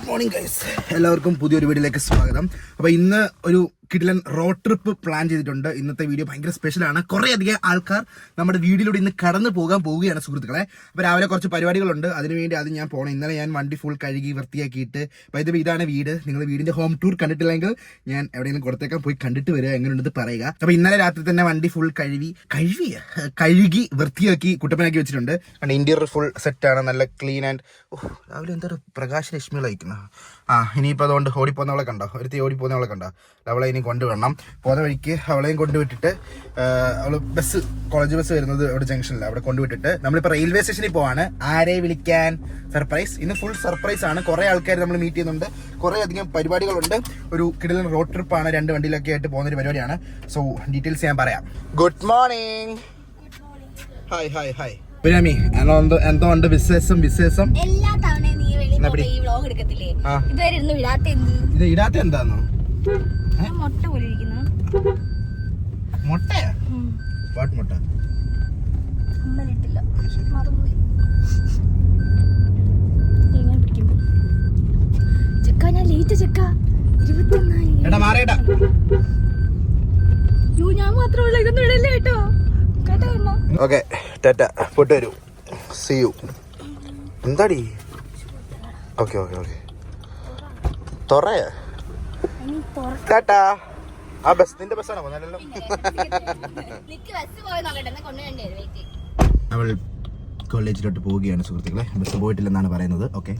Good morning guys, എല്ലാവർക്കും പുതിയൊരു വീഡിയോയിലേക്ക് സ്വാഗതം. അപ്പോൾ ഇന്ന് ഒരു കിടിലൻ റോഡ് ട്രിപ്പ് പ്ലാൻ ചെയ്തിട്ടുണ്ട്. ഇന്നത്തെ വീഡിയോ ഭയങ്കര സ്പെഷ്യലാണ്. കുറേ അധികം ആൾക്കാർ നമ്മുടെ വീഡിയോയിലൂടെ ഇന്ന് കടന്നു പോവുകയാണ് സുഹൃത്തുക്കളെ. അപ്പോൾ രാവിലെ കുറച്ച് പരിപാടികളുണ്ട്, അതിനുവേണ്ടി അത് ഞാൻ പോകണം. ഇന്നലെ ഞാൻ വണ്ടി ഫുൾ കഴുകി വൃത്തിയാക്കിയിട്ട് അപ്പോൾ ഇതാണ് വീട്. നിങ്ങൾ വീടിൻ്റെ ഹോം ടൂർ കണ്ടിട്ടില്ലെങ്കിൽ ഞാൻ എവിടെയെങ്കിലും കൊടുത്തേക്കാൻ പോയി കണ്ടിട്ട് വരിക, എങ്ങനെയുണ്ടെന്ന് പറയുക. അപ്പോൾ ഇന്നലെ രാത്രി തന്നെ വണ്ടി ഫുൾ കഴുകി വൃത്തിയാക്കി കുട്ടപ്പനാക്കി വെച്ചിട്ടുണ്ട്. ഇന്റീരിയർ ഫുൾ സെറ്റാണ്, നല്ല ക്ലീൻ ആൻഡ് രാവിലെ എന്തൊരു പ്രകാശരശ്മികൾ അയക്കുന്ന. ഇനിയിപ്പോൾ അതുകൊണ്ട് ഓടിപ്പോകുന്നവളെ കണ്ടോ, ഒരുത്തി ഓടിപ്പോകുന്നവളെ കണ്ടോ, അവളെ ഇനി കൊണ്ടുവിടണം. പോകുന്ന വഴിക്ക് അവളെയും കൊണ്ടുവിട്ടിട്ട് അവൾ കോളേജ് ബസ് വരുന്നത് അവിടെ ജംഗ്ഷനിൽ, അവിടെ കൊണ്ടുവിട്ടിട്ട് നമ്മളിപ്പോൾ റെയിൽവേ സ്റ്റേഷനിൽ പോവാണ്. ആരെ വിളിക്കാൻ? സർപ്രൈസ്. ഇന്ന് ഫുൾ സർപ്രൈസ് ആണ്. കുറേ ആൾക്കാർ നമ്മൾ മീറ്റ് ചെയ്യുന്നുണ്ട്, കുറേ അധികം പരിപാടികളുണ്ട്. ഒരു കിടിലൻ റോഡ് ട്രിപ്പാണ്, 2 വണ്ടിയിലൊക്കെ ആയിട്ട് പോകുന്നൊരു പരിപാടിയാണ്. സോ ഡീറ്റെയിൽസ് ഞാൻ പറയാം. Good morning. Hi hi hi Birami, എന്തോ ഉണ്ട് വിശേഷം? എല്ലാ തവണയും നീ ഈ വ്ലോഗ് എടുക്കത്തില്ലേ, ഇതുവരെ ഇരുന്ന് വിടാത്ത ഇത് ഇടാത്ത എന്താന്നോ? മുട്ട പോലെ ഇരിക്കുന്നു. മുട്ടയാ? വാട്ട് മുട്ട? അമ്മലിട്ടില്ല, മറന്നുപോയി. എങ്ങനെ പിടിക്കും ചെക്ക? ഞാൻ ലേറ്റ് ചെക്ക, 21. എടാ മാറേടാ. ഞാൻ മാത്രമുള്ള ഇതൊന്നും ഇടല്ലേ കേട്ടോ. ഓക്കെ ടാറ്റ, പോയിട്ട് വരൂ. See you. എന്താടി? ഓക്കെ ഓക്കെ ഓക്കെ തുറയാ ടാറ്റാ. ആ ബസ് നിന്റെ ബസ്സാണോ? പോന്നല്ലോ. അവൾ കോളേജിലോട്ട് പോവുകയാണ് സുഹൃത്തുക്കളെ. ബസ് പോയിട്ടില്ലെന്നാണ് പറയുന്നത്. Okay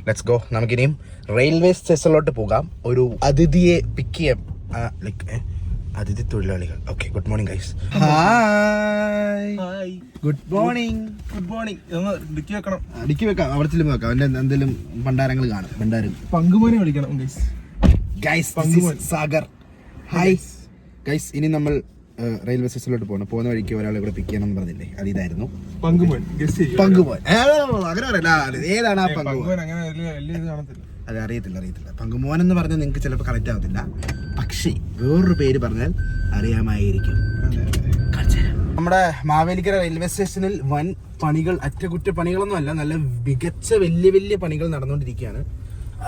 let's go. നമുക്കിനിയും റെയിൽവേ സ്റ്റേഷനിലോട്ട് പോകാം. ഒരു അതിഥിയെ പിക്ക് ചെയ്യാം, ലൈക്ക് അതിഥി തൊഴിലാളികൾ. Okay good morning guys. Hi good morning. Dicky വെക്കണം. ഡിക്കി വെക്കാം, അവിടെ ചെല്ലുമ്പോൾ വെക്കാം. അവൻ്റെ എന്തെങ്കിലും ഭണ്ഡാരങ്ങൾ കാണും. ഭണ്ഡാരം പങ്കുമോനെ വിളിക്കണം ഗൈസ്. Sagar hi guys. ഇനി നമ്മൾ റെയിൽവേ സ്റ്റേഷനിലോട്ട് പോകണം. പോകുന്ന വഴിക്ക് ഒരാളെ ഇവിടെ പിക്ക് ചെയ്യണം എന്ന് പറഞ്ഞില്ലേ, അതിതായിരുന്നു പങ്കുമോൻ. അങ്ങനെ പറയല്ല, ഏതാണ് ആ പങ്കുമോൻ? അത് അറിയത്തില്ല. പങ്കുമോൻ എന്ന് പറഞ്ഞാൽ നിങ്ങൾക്ക് ചിലപ്പോൾ കറക്റ്റ് ആവത്തില്ല, പക്ഷേ വേറൊരു പേര് പറഞ്ഞാൽ അറിയാമായിരിക്കും. നമ്മുടെ മാവേലിക്കര റെയിൽവേ സ്റ്റേഷനിൽ വൻ പണികൾ, അറ്റകുറ്റപ്പണികളൊന്നും അല്ല, നല്ല മികച്ച വലിയ പണികൾ നടന്നുകൊണ്ടിരിക്കുകയാണ്.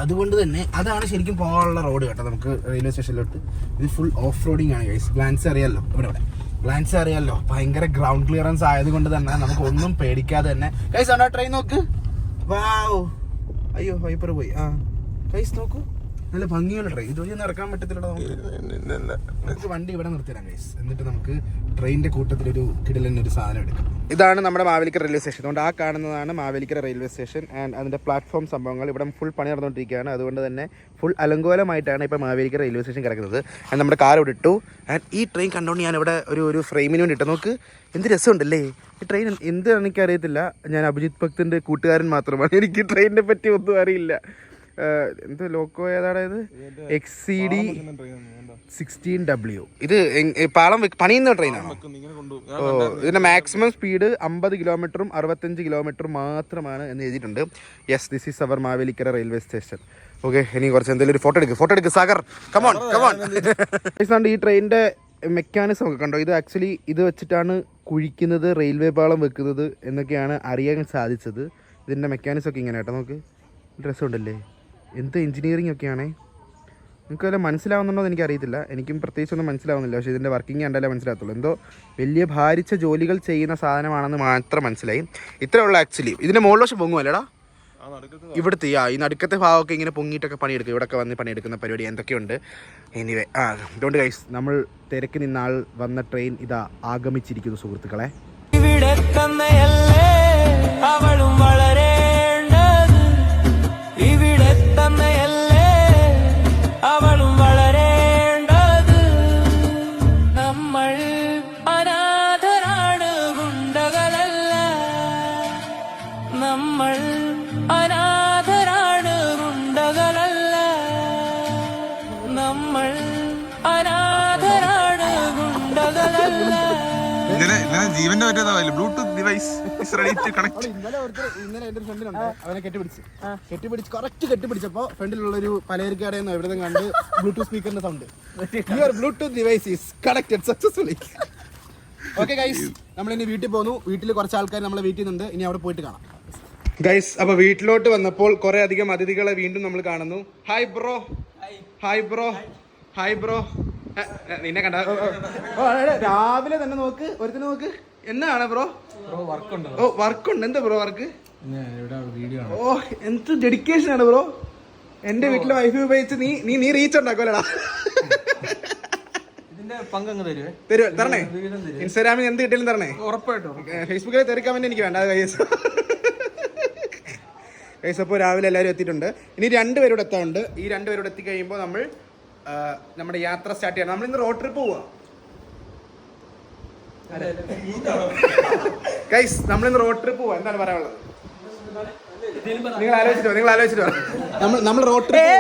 അതുകൊണ്ട് തന്നെ അതാണ് ശരിക്കും പോകാനുള്ള റോഡ് കേട്ടോ നമുക്ക് റെയിൽവേ സ്റ്റേഷനിലോട്ട്. ഇത് ഫുൾ ഓഫ് റോഡിങ് ആണ് ഗൈസ്. ഗ്ലാൻസ് അറിയാമല്ലോ, ഭയങ്കര ഗ്രൗണ്ട് ക്ലിയറൻസ് ആയതുകൊണ്ട് തന്നെ നമുക്ക് ഒന്നും പേടിക്കാതെ തന്നെ ഗൈസ് അവിടെ ട്രെയിൻ നോക്ക്. വാവ്, അയ്യോ വൈപ്പർ പോയി. ഗൈസ് നോക്കൂ, നല്ല ഭംഗിയുള്ള ട്രെയിൻ. ഇതുവഴിയൊന്നും ഇറക്കാൻ പറ്റത്തില്ലടോ. നമുക്ക് വണ്ടി ഇവിടെ നിർത്തിടാം ഗൈസ്, എന്നിട്ട് നമുക്ക് ട്രെയിനിന്റെ കൂട്ടത്തിലൊരു കിടിലൻ ഒരു സാധനം എടുക്കാം. ഇതാണ് നമ്മുടെ മാവേലിക്കര റെയിൽവേ സ്റ്റേഷൻ. അതുകൊണ്ട് ആ കാണുന്നതാണ് മാവേലിക്കര റെയിൽവേ സ്റ്റേഷൻ ആൻഡ് അതിന്റെ പ്ലാറ്റ്ഫോം സംഭവങ്ങൾ. ഇവിടെ ഫുൾ പണി നടന്നുകൊണ്ടിരിക്കുകയാണ്, അതുകൊണ്ട് തന്നെ ഫുൾ അലങ്കോലമായിട്ടാണ് ഇപ്പോൾ മാവേലിക്കര റെയിൽവേ സ്റ്റേഷൻ കിടക്കുന്നത്. ആൻഡ് നമ്മുടെ കാർ ഇവിടെ ഇട്ടു. ആൻഡ് ഈ ട്രെയിൻ കണ്ടുകൊണ്ട് ഞാൻ ഇവിടെ ഒരു ഫ്രെയിമിന് വേണ്ടി ഇട്ടു. നോക്ക് എന്ത് രസമുണ്ടല്ലേ ഈ ട്രെയിൻ. എന്താണെന്ന് എനിക്കറിയത്തില്ല, ഞാൻ അഭിജിത്ത് ഭക്തിൻ്റെ കൂട്ടുകാരൻ മാത്രമാണ്, എനിക്ക് ട്രെയിനിനെ പറ്റി ഒന്നും അറിയില്ല. എന്ത് ലോക്കോ ഏതാണത്? XCD 16W. ഇത് പാളം പണിയുന്ന ട്രെയിനാണ്. ഓ, ഇതിന്റെ മാക്സിമം സ്പീഡ് 50 കിലോമീറ്ററും 65 കിലോമീറ്ററും മാത്രമാണ് എന്ന് എഴുതിയിട്ടുണ്ട്. Yes, this is our Mavelikkara railway station. Okay, ഇനി കുറച്ച് എന്തെങ്കിലും ഒരു ഫോട്ടോ എടുക്ക് സാഗർ. കമോൺ. ഈ ട്രെയിനിന്റെ മെക്കാനിസം ഒക്കെ കണ്ടോ? ഇത് ആക്ച്വലി ഇത് വെച്ചിട്ടാണ് കുഴിക്കുന്നത്, റെയിൽവേ പാളം വെക്കുന്നത് എന്നൊക്കെയാണ് അറിയാൻ സാധിച്ചത്. ഇതിന്റെ മെക്കാനിസം ഒക്കെ ഇങ്ങനെ കേട്ടോ. നോക്ക്, ഡ്രസ്സുണ്ടല്ലേ, എന്ത് എഞ്ചിനീയറിംഗ് ഒക്കെയാണേ. നിങ്ങൾക്ക് വല്ല മനസ്സിലാവുന്നുണ്ടോ എന്ന് എനിക്കറിയത്തില്ല, എനിക്കും പ്രത്യേകിച്ചൊന്നും മനസ്സിലാവുന്നില്ല. പക്ഷേ ഇതിൻ്റെ വർക്കിംഗ് കണ്ടാലേ മനസ്സിലാകത്തുള്ളൂ. എന്തോ വലിയ ഭാരിച്ച ജോലികൾ ചെയ്യുന്ന സാധനമാണെന്ന് മാത്രം മനസ്സിലായി. ഇത്രയേ ഉള്ളൂ ആക്ച്വലി. ഇതിൻ്റെ മുകളിൽ പൊങ്ങുമല്ലേടാ ഇവിടുത്തെ ഈ നടുക്കത്തെ ഭാഗമൊക്കെ ഇങ്ങനെ പൊങ്ങിയിട്ടൊക്കെ പണിയെടുക്കും. ഇവിടെയൊക്കെ വന്ന് പണിയെടുക്കുന്ന പരിപാടി എന്തൊക്കെയുണ്ട്. എനിവേ ഡോണ്ട് ഗൈസ്, നമ്മൾ തിരക്കി നിന്നാൾ വന്ന ട്രെയിൻ ഇതാ ആഗമിച്ചിരിക്കുന്നു സുഹൃത്തുക്കളെ. ജീവന്റെ Bluetooth device is ready to connect. ഇന്നലെ എന്റെ ഫ്രണ്ടിലുണ്ട്, അവനെ കെട്ടിപ്പിടിച്ചപ്പോ ഫ്രണ്ടിലുള്ള ഒരു പലചരക്കടയിൽ നിന്ന് എവിടെ കണ്ട് ബ്ലൂടൂത്ത് സ്പീക്കറിന്റെ sound. Your Bluetooth device is connected successfully. Okay guys, നമ്മളിനി വീട്ടിൽ പോന്നു. വീട്ടിൽ കുറച്ച് ആൾക്കാർ നമ്മളെ വെയിറ്റ് ചെയ്യുന്നുണ്ട്. ഇനി അവിടെ പോയിട്ട് കാണാം. ഗൈസ് അപ്പൊ വീട്ടിലോട്ട് വന്നപ്പോൾ കുറെ അധികം അതിഥികളെ വീണ്ടും നമ്മൾ കാണുന്നു. Hi bro, hi bro, hi bro. നിന്നെ കണ്ട രാവിലെ തന്നെ നോക്ക്, ഒരുത്തിന് നോക്ക്. എന്നാണ് ബ്രോ? ഓ വർക്കുണ്ട്. എന്താ ബ്രോ വർക്ക്? ഓ എന്ത് ഡെഡിക്കേഷൻ ആണ് ബ്രോ. എന്റെ വീട്ടിലെ വൈഫ് ഉപയോഗിച്ച് നീ റീച്ച് ഉണ്ടാക്കുമല്ലടാ. തരണേ ഇൻസ്റ്റാഗ്രാമിൽ എന്ത് കിട്ടിയാലും തരണേ. ഉറപ്പായിട്ടും ഫേസ്ബുക്കിൽ തെറി കമന്റ് എനിക്ക് വേണ്ട. ഗൈസ് അപ്പോൾ രാവിലെ എല്ലാവരും എത്തിയിട്ടുണ്ട്. ഇനി 2 പേരോട് എത്താറുണ്ട്. ഈ 2 പേരോട് എത്തിക്കഴിയുമ്പോൾ നമ്മൾ നമ്മുടെ യാത്ര സ്റ്റാർട്ട് ചെയ്യണം. നമ്മൾ ഇന്ന് റോഡ് ട്രിപ്പ് പോവാ. ഗൈസ് നമ്മളിന്ന് റോഡ് ട്രിപ്പ് പോവാ. എന്താണ് പറയാനുള്ളത്? നിങ്ങൾ ആലോചിച്ചിട്ടോ നമ്മൾ റോഡ് ട്രിപ്പ്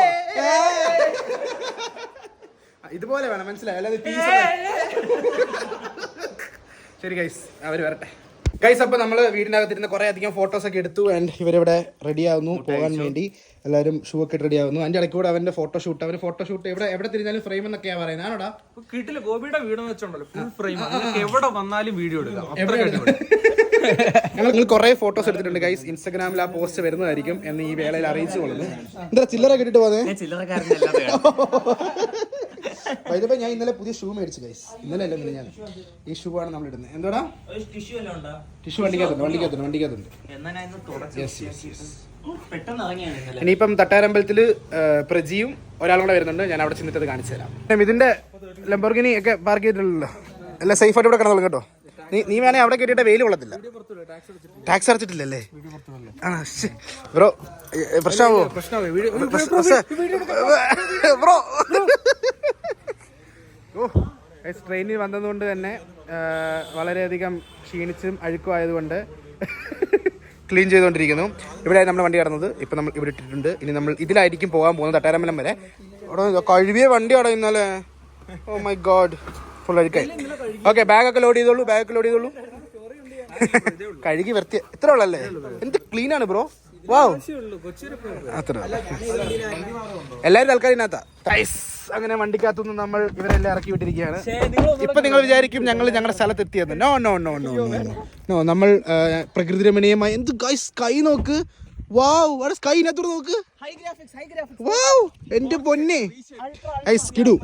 ഇതുപോലെ വേണം, മനസ്സിലായി? അല്ലാതെ ശരി ഗൈസ്, അവർ വരട്ടെ. ഗൈസ് അപ്പോൾ നമ്മൾ വീടിനകത്തിരുന്ന് കുറേ അധികം ഫോട്ടോസ് ഒക്കെ എടുത്തു. ആൻഡ് ഇവരിവിടെ റെഡി ആവുന്നു പോകാൻ വേണ്ടി. എല്ലാവരും ഷൂ ഒക്കെ ഇട്ട് റെഡി ആവുന്നു. അതിൻ്റെ ഇടയ്ക്ക് കൂടെ അവൻ്റെ ഫോട്ടോഷൂട്ട്. അവന് ഫോട്ടോഷൂട്ട് എവിടെ തിരിഞ്ഞാലും ഫ്രെയിം എന്നൊക്കെയാണ് പറയുന്നത്. ആണോടാ? വീട്ടില് ഗോപിയുടെ വീടെന്ന് വെച്ചോണ്ടല്ലോ ഫുൾ ഫ്രെയിം. എവിടെ വന്നാലും വീഡിയോ എടുക്കാം. ഞങ്ങൾ കുറെ ഫോട്ടോസ് എടുത്തിട്ടുണ്ട് ഗൈസ്. ഇൻസ്റ്റാഗ്രാമിൽ ആ പോസ്റ്റ് വരുന്നതായിരിക്കും എന്ന് ഈ വേളയിൽ അറിയിച്ചു കൊള്ളുന്നു. എന്താ ചില്ലറ കിട്ടിട്ട് പോന്നെ? വൈദ്യപ്പ ഞാൻ ഇന്നലെ പുതിയ ഷൂ മേടിച്ചു ഗൈസ്. ഇന്നലെ അല്ല ഞാൻ ഈ ഷൂ ആണ് നമ്മൾ ഇടുന്നത്. എന്താടാ ടിഷ്യൂ? വണ്ടിക്കകത്തുണ്ട്. ഇനിയിപ്പം തട്ടാരമ്പലത്തില് പ്രജിയും ഒരാളും കൂടെ വരുന്നുണ്ട്. ഞാൻ അവിടെ ചെന്നിട്ട് അത് കാണിച്ചു തരാം. ഇതിന്റെ ലംബോർഗിനി ഒക്കെ പാർക്ക് ചെയ്തിട്ടുണ്ടല്ലോ. എല്ലാം സേഫ് ആയിട്ട് ഇവിടെ കിടന്നോളും കേട്ടോ. നീ വേണേ അവിടെ കേട്ടിട്ട് വെയിൽ കൊള്ളത്തില്ല. ടാക്സ് അടച്ചിട്ടില്ലല്ലേ? ബ്രോ പ്രശ്നമാവോ? ബ്രോ ട്രെയിനിൽ വന്നതുകൊണ്ട് തന്നെ വളരെയധികം ക്ഷീണിച്ചും അഴുക്കും ആയതുകൊണ്ട് ക്ലീൻ ചെയ്തുകൊണ്ടിരിക്കുന്നു. ഇവിടെ നമ്മുടെ വണ്ടി കടന്നത്. ഇപ്പം നമ്മൾ ഇവിടെ ഇട്ടിട്ടുണ്ട്. ഇനി നമ്മൾ ഇതിലായിരിക്കും പോകാൻ പോകുന്നത് തട്ടാരമ്പലം വരെ. അവിടെ കഴുകിയ വണ്ടി അവിടെ ഇന്നലെ. ഓ മൈ ഗോഡ്, ഫുൾ അഴുക്കായി. ഓക്കെ, ബാഗൊക്കെ ലോഡ് ചെയ്തോളൂ. കഴുകി വൃത്തി ഇത്ര ഉള്ളല്ലേ? എന്ത് ക്ലീൻ ആണ് ബ്രോ. വാവ്, അത്ര എല്ലാവരും തൽക്കാലിനകത്താ. അങ്ങനെ വണ്ടിക്കകത്തുനിന്ന് നമ്മൾ ഇവരെല്ലാം ഇറക്കി വിട്ടിരിക്കുകയാണ്. ഇപ്പൊ നിങ്ങൾ വിചാരിക്കും ഞങ്ങളുടെ സ്ഥലത്ത് എത്തിയെന്ന്. നോ നമ്മൾ പ്രകൃതി രമണീയമായി. എന്ത് ഗൈസ്, സ്കൈ നോക്ക്. വാവ്, അവിടെ സ്കൈ ഇതിനകത്തോട് നോക്ക്. വാവ്, എന്റെ പൊന്നെ. കിടു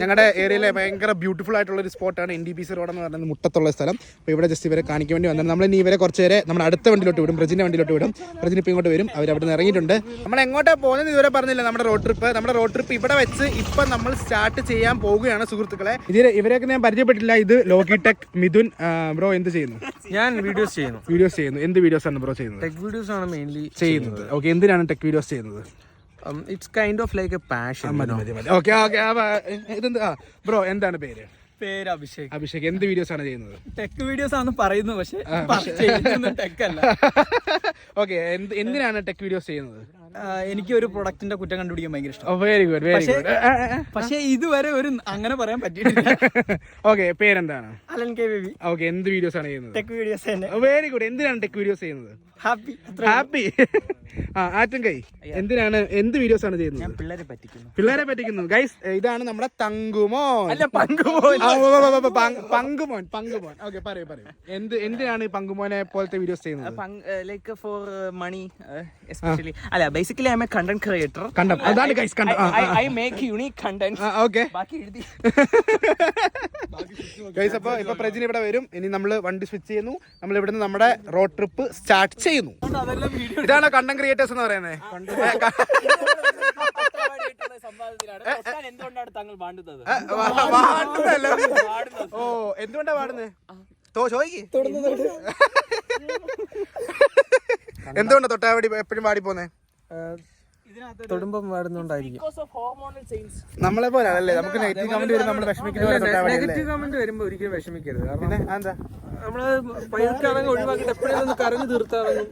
ഞങ്ങളുടെ ഏരിയയിലെ ഭയങ്കര ബ്യൂട്ടിഫുൾ ആയിട്ടുള്ള ഒരു സ്പോട്ടാണ് NDPC റോഡ് എന്ന് പറയുന്നത്, മുട്ടത്തുള്ള സ്ഥലം. അപ്പോൾ ഇവിടെ ജസ്റ്റ് ഇവരെ കാണിക്കാൻ വേണ്ടി വന്നത്. നമ്മൾ ഇനി ഇവരെ കുറച്ച് നേരെ നമ്മുടെ അടുത്ത വണ്ടിയിലോട്ട് വിടും, ബ്രജിന്റെ വണ്ടിയിലോട്ട് വിടും. ബ്രജിന് ഇപ്പോൾ ഇങ്ങോട്ട് വരും. അവർ അവിടെ നിന്ന് ഇറങ്ങിയിട്ടുണ്ട്. നമ്മൾ എങ്ങോട്ടാ പോകുന്നത് ഇതുവരെ പറഞ്ഞില്ല. നമ്മുടെ റോഡ് ട്രിപ്പ് ഇവിടെ വെച്ച് ഇപ്പം നമ്മൾ സ്റ്റാർട്ട് ചെയ്യാൻ പോവുകയാണ് സുഹൃത്തുക്കളെ. ഇവരെയൊക്കെ ഞാൻ പരിചയപ്പെട്ടില്ല. ഇത് ലോഗിടെക് മിഥുൻ. ബ്രോ എന്ത് ചെയ്യുന്നു? ഞാൻ വീഡിയോസ് ചെയ്യുന്നു. എന്ത് വീഡിയോസ് ആണ് ബ്രോ ചെയ്യുന്നത്? ടെക് വീഡിയോസ് ആണ് മെയിൻലി ചെയ്യുന്നത്. ഓക്കെ, എന്തിനാണ് ടെക് വീഡിയോസ് ചെയ്യുന്നത്? It's kind of like A passion. മതി. ഓക്കെ ഇതെന്താ ബ്രോ, എന്താണ് പേര്? അഭിഷേക്. എന്ത് വീഡിയോസ് ആണ് ചെയ്യുന്നത്? ടെക് വീഡിയോസ് ആണ് പറയുന്നത്, പക്ഷേ ടെക് അല്ല. ഓക്കെ, എന്തിനാണ് ടെക് വീഡിയോസ് ചെയ്യുന്നത്? എനിക്ക് ഒരു പ്രൊഡക്റ്റിന്റെ കുറ്റം കണ്ടുപിടിക്കാൻ ഭയങ്കര ഇഷ്ടം. Very good. പക്ഷേ ഇതുവരെ ഒരു അങ്ങനെ പറയാൻ പറ്റിയിട്ടില്ല. ഓക്കെ, പേരെന്താണ്? അലൻ കെ ബേബി. ഓക്കെ, എന്ത് വീഡിയോസ് ആണ് ചെയ്യുന്നത്? ടെക് വീഡിയോസ് തന്നെ. Very good. എന്തിനാണ് ടെക് വീഡിയോസ് ചെയ്യുന്നത്? ഹാപ്പി. ആറ്റും കൈ. എന്ത് വീഡിയോസ് ആണ് ചെയ്യുന്നത്? ഞാൻ പിള്ളേരെ പറ്റിക്കുന്നു. ഗൈസ്, ഇതാണ് നമ്മുടെ തങ്കുമോൻ. പങ്കുമോൻ. ഓക്കെ, പറയൂ. എന്തിനാണ് ഈ പങ്കുമോനെ പോലത്തെ വീഡിയോസ് ചെയ്യുന്നത്? Like for money especially. അല്ല, basically I'm a content creator. അതാണ് guys content. I make unique content. Okay, ബാക്കി എഴുതി ഗൈസ്. അപ്പോൾ ഇപ്പൊ പ്രജിന് ഇവിടെ വരും. ഇനി നമ്മൾ വണ്ടി സ്വിച്ച് ചെയ്യുന്നു. നമ്മൾ ഇവിടുന്ന് നമ്മുടെ റോഡ് ട്രിപ്പ് സ്റ്റാർട്ട് ചെയ്യുന്നു. ഇതാണ് കണ്ടന്റ് ക്രിയേറ്റേഴ്സ് എന്ന് പറയുന്നത്. ഓ, എന്തുകൊണ്ടാ പാടുന്നത്? എന്തുകൊണ്ടാ തൊട്ടാവടി എപ്പോഴും പാടി പോന്നെ? തൊടുമ്പം പാടുന്നോണ്ടായിരിക്കും. നമ്മളെ പോലെയാണല്ലേ? നമുക്ക് നെഗറ്റീവ് കമന്റ് വരുമ്പോൾ നമ്മൾ നെഗറ്റീവ് കമന്റ് വരുമ്പോ ഒരിക്കലും വിഷമിക്കരുത്. കാരണം എന്താ, നമ്മള് പൈക്കാണെങ്കിൽ ഒഴിവാക്കിട്ട് എപ്പോഴും കരഞ്ഞു തീർത്താണെന്നും.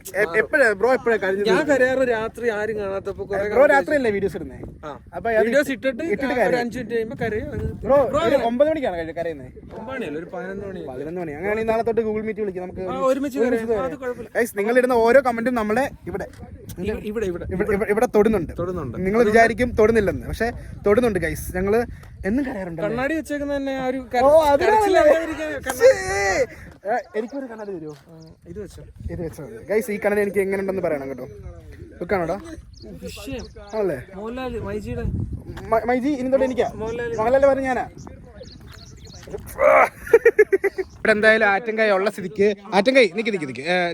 ബ്രോ എപ്പോഴാ കരഞ്ഞു? ഞാൻ കരയാറ് രാത്രി ആരും കാണാത്തപ്പോ. ബ്രോ രാത്രിയല്ലേ വീഡിയോസ് ഇടുന്നേ? വീഡിയോസ് ഇട്ടിട്ട് ഒരു 5 മിനിറ്റ് കഴിയുമ്പോ കരയും. ബ്രോ 9 മണിക്കാണ് കരയുന്നത്? 9 ഒരു 11 മണി. അങ്ങനെയാണെങ്കിൽ നാളെ തൊട്ട് ഗൂഗിൾ മീറ്റ് വിളിക്കാം, നമുക്ക് ഒരുമിച്ച്. നിങ്ങൾ ഇടുന്ന ഓരോ കമന്റും നമ്മളെ ഇവിടെ തൊടുന്നുണ്ട്. നിങ്ങൾ വിചാരിക്കും തൊടുന്നില്ലെന്ന്, പക്ഷെ തൊടുന്നുണ്ട് ഗൈസ്. ഞങ്ങള് എന്നും കരയാറുണ്ട്. കണ്ണാടി വെച്ചേക്കുന്ന തന്നെ ആ ഒരു എനിക്കൊരു കണ്ണാടി തരുമോ? ഇത് വെച്ചോ, ഇത് വെച്ചാൽ മതി ഗൈസ്. ഈ കണ്ണാടി എനിക്ക് എങ്ങനെ ഉണ്ടെന്ന് പറയണം കേട്ടോ. വെക്കാണോടാ? ആണല്ലേ മോഹൻലാല് മൈജിയുടെ മൈജി ഇനി തൊട്ട് എനിക്കാ. മോഹൻലാല് പറഞ്ഞ ഞാനാ. ഇവിടെ എന്തായാലും ആറ്റൻകായ ഉള്ള സ്ഥിതിക്ക് ആറ്റൻകായ് നിക്ക്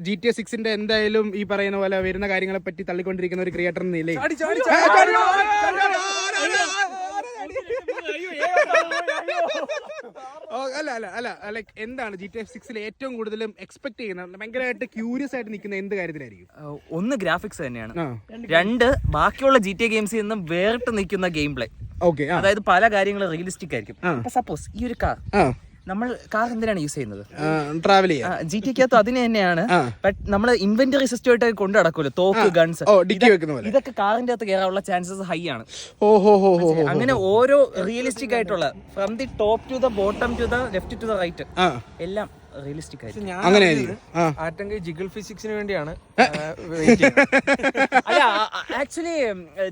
GTA 6 എന്തായാലും ഈ പറയുന്ന പോലെ വരുന്ന കാര്യങ്ങളെ പറ്റി തള്ളിക്കൊണ്ടിരിക്കുന്ന ഒരു ക്രിയേറ്റർ എന്ന നിലയിൽ ലൈക്ക് എന്താണ് GTA 6 ഏറ്റവും കൂടുതലും എക്സ്പെക്ട് ചെയ്യുന്നത്, ഭയങ്കരമായിട്ട് ക്യൂരിയസ് ആയിട്ട് നിൽക്കുന്ന എന്ത് കാര്യത്തിലായിരിക്കും? ഒന്ന് ഗ്രാഫിക്സ് തന്നെയാണ്, രണ്ട് ബാക്കിയുള്ള GTA ഗെയിംസിൽ നിന്നും വേറിട്ട് നിൽക്കുന്ന ഗെയിം പ്ലേ. ഓക്കെ, അതായത് പല കാര്യങ്ങളും റിയലിസ്റ്റിക് ആയിരിക്കും. സപ്പോസ് ഈ ഒരു കാർ, നമ്മൾ കാർ എന്തിനാണ് യൂസ് ചെയ്യുന്നത്? ട്രാവൽ ചെയ്യാൻ. GTA അതിന് തന്നെയാണ്. ബട്ട് നമ്മൾ ഇൻവെന്ററി സിസ്റ്റം ആയിട്ട് കൊണ്ടു നടക്കൂല്ലോ, തോക്ക്, ഗൺസ്, ഇതൊക്കെ കാറിന്റെ അകത്ത് കയറാനുള്ള ചാൻസസ് ഹൈ ആണ്. അങ്ങനെ ഓരോ റിയലിസ്റ്റിക് ആയിട്ടുള്ള from the top to the bottom to the left to the right എല്ലാം റിയലിസ്റ്റിക് ആയിട്ട്. അങ്ങനെ ആറ്റൻകൈ ജിഗിൾ ഫിസിക്സിന് വേണ്ടിയാണ്. അല്ല, ആക്ച്വലി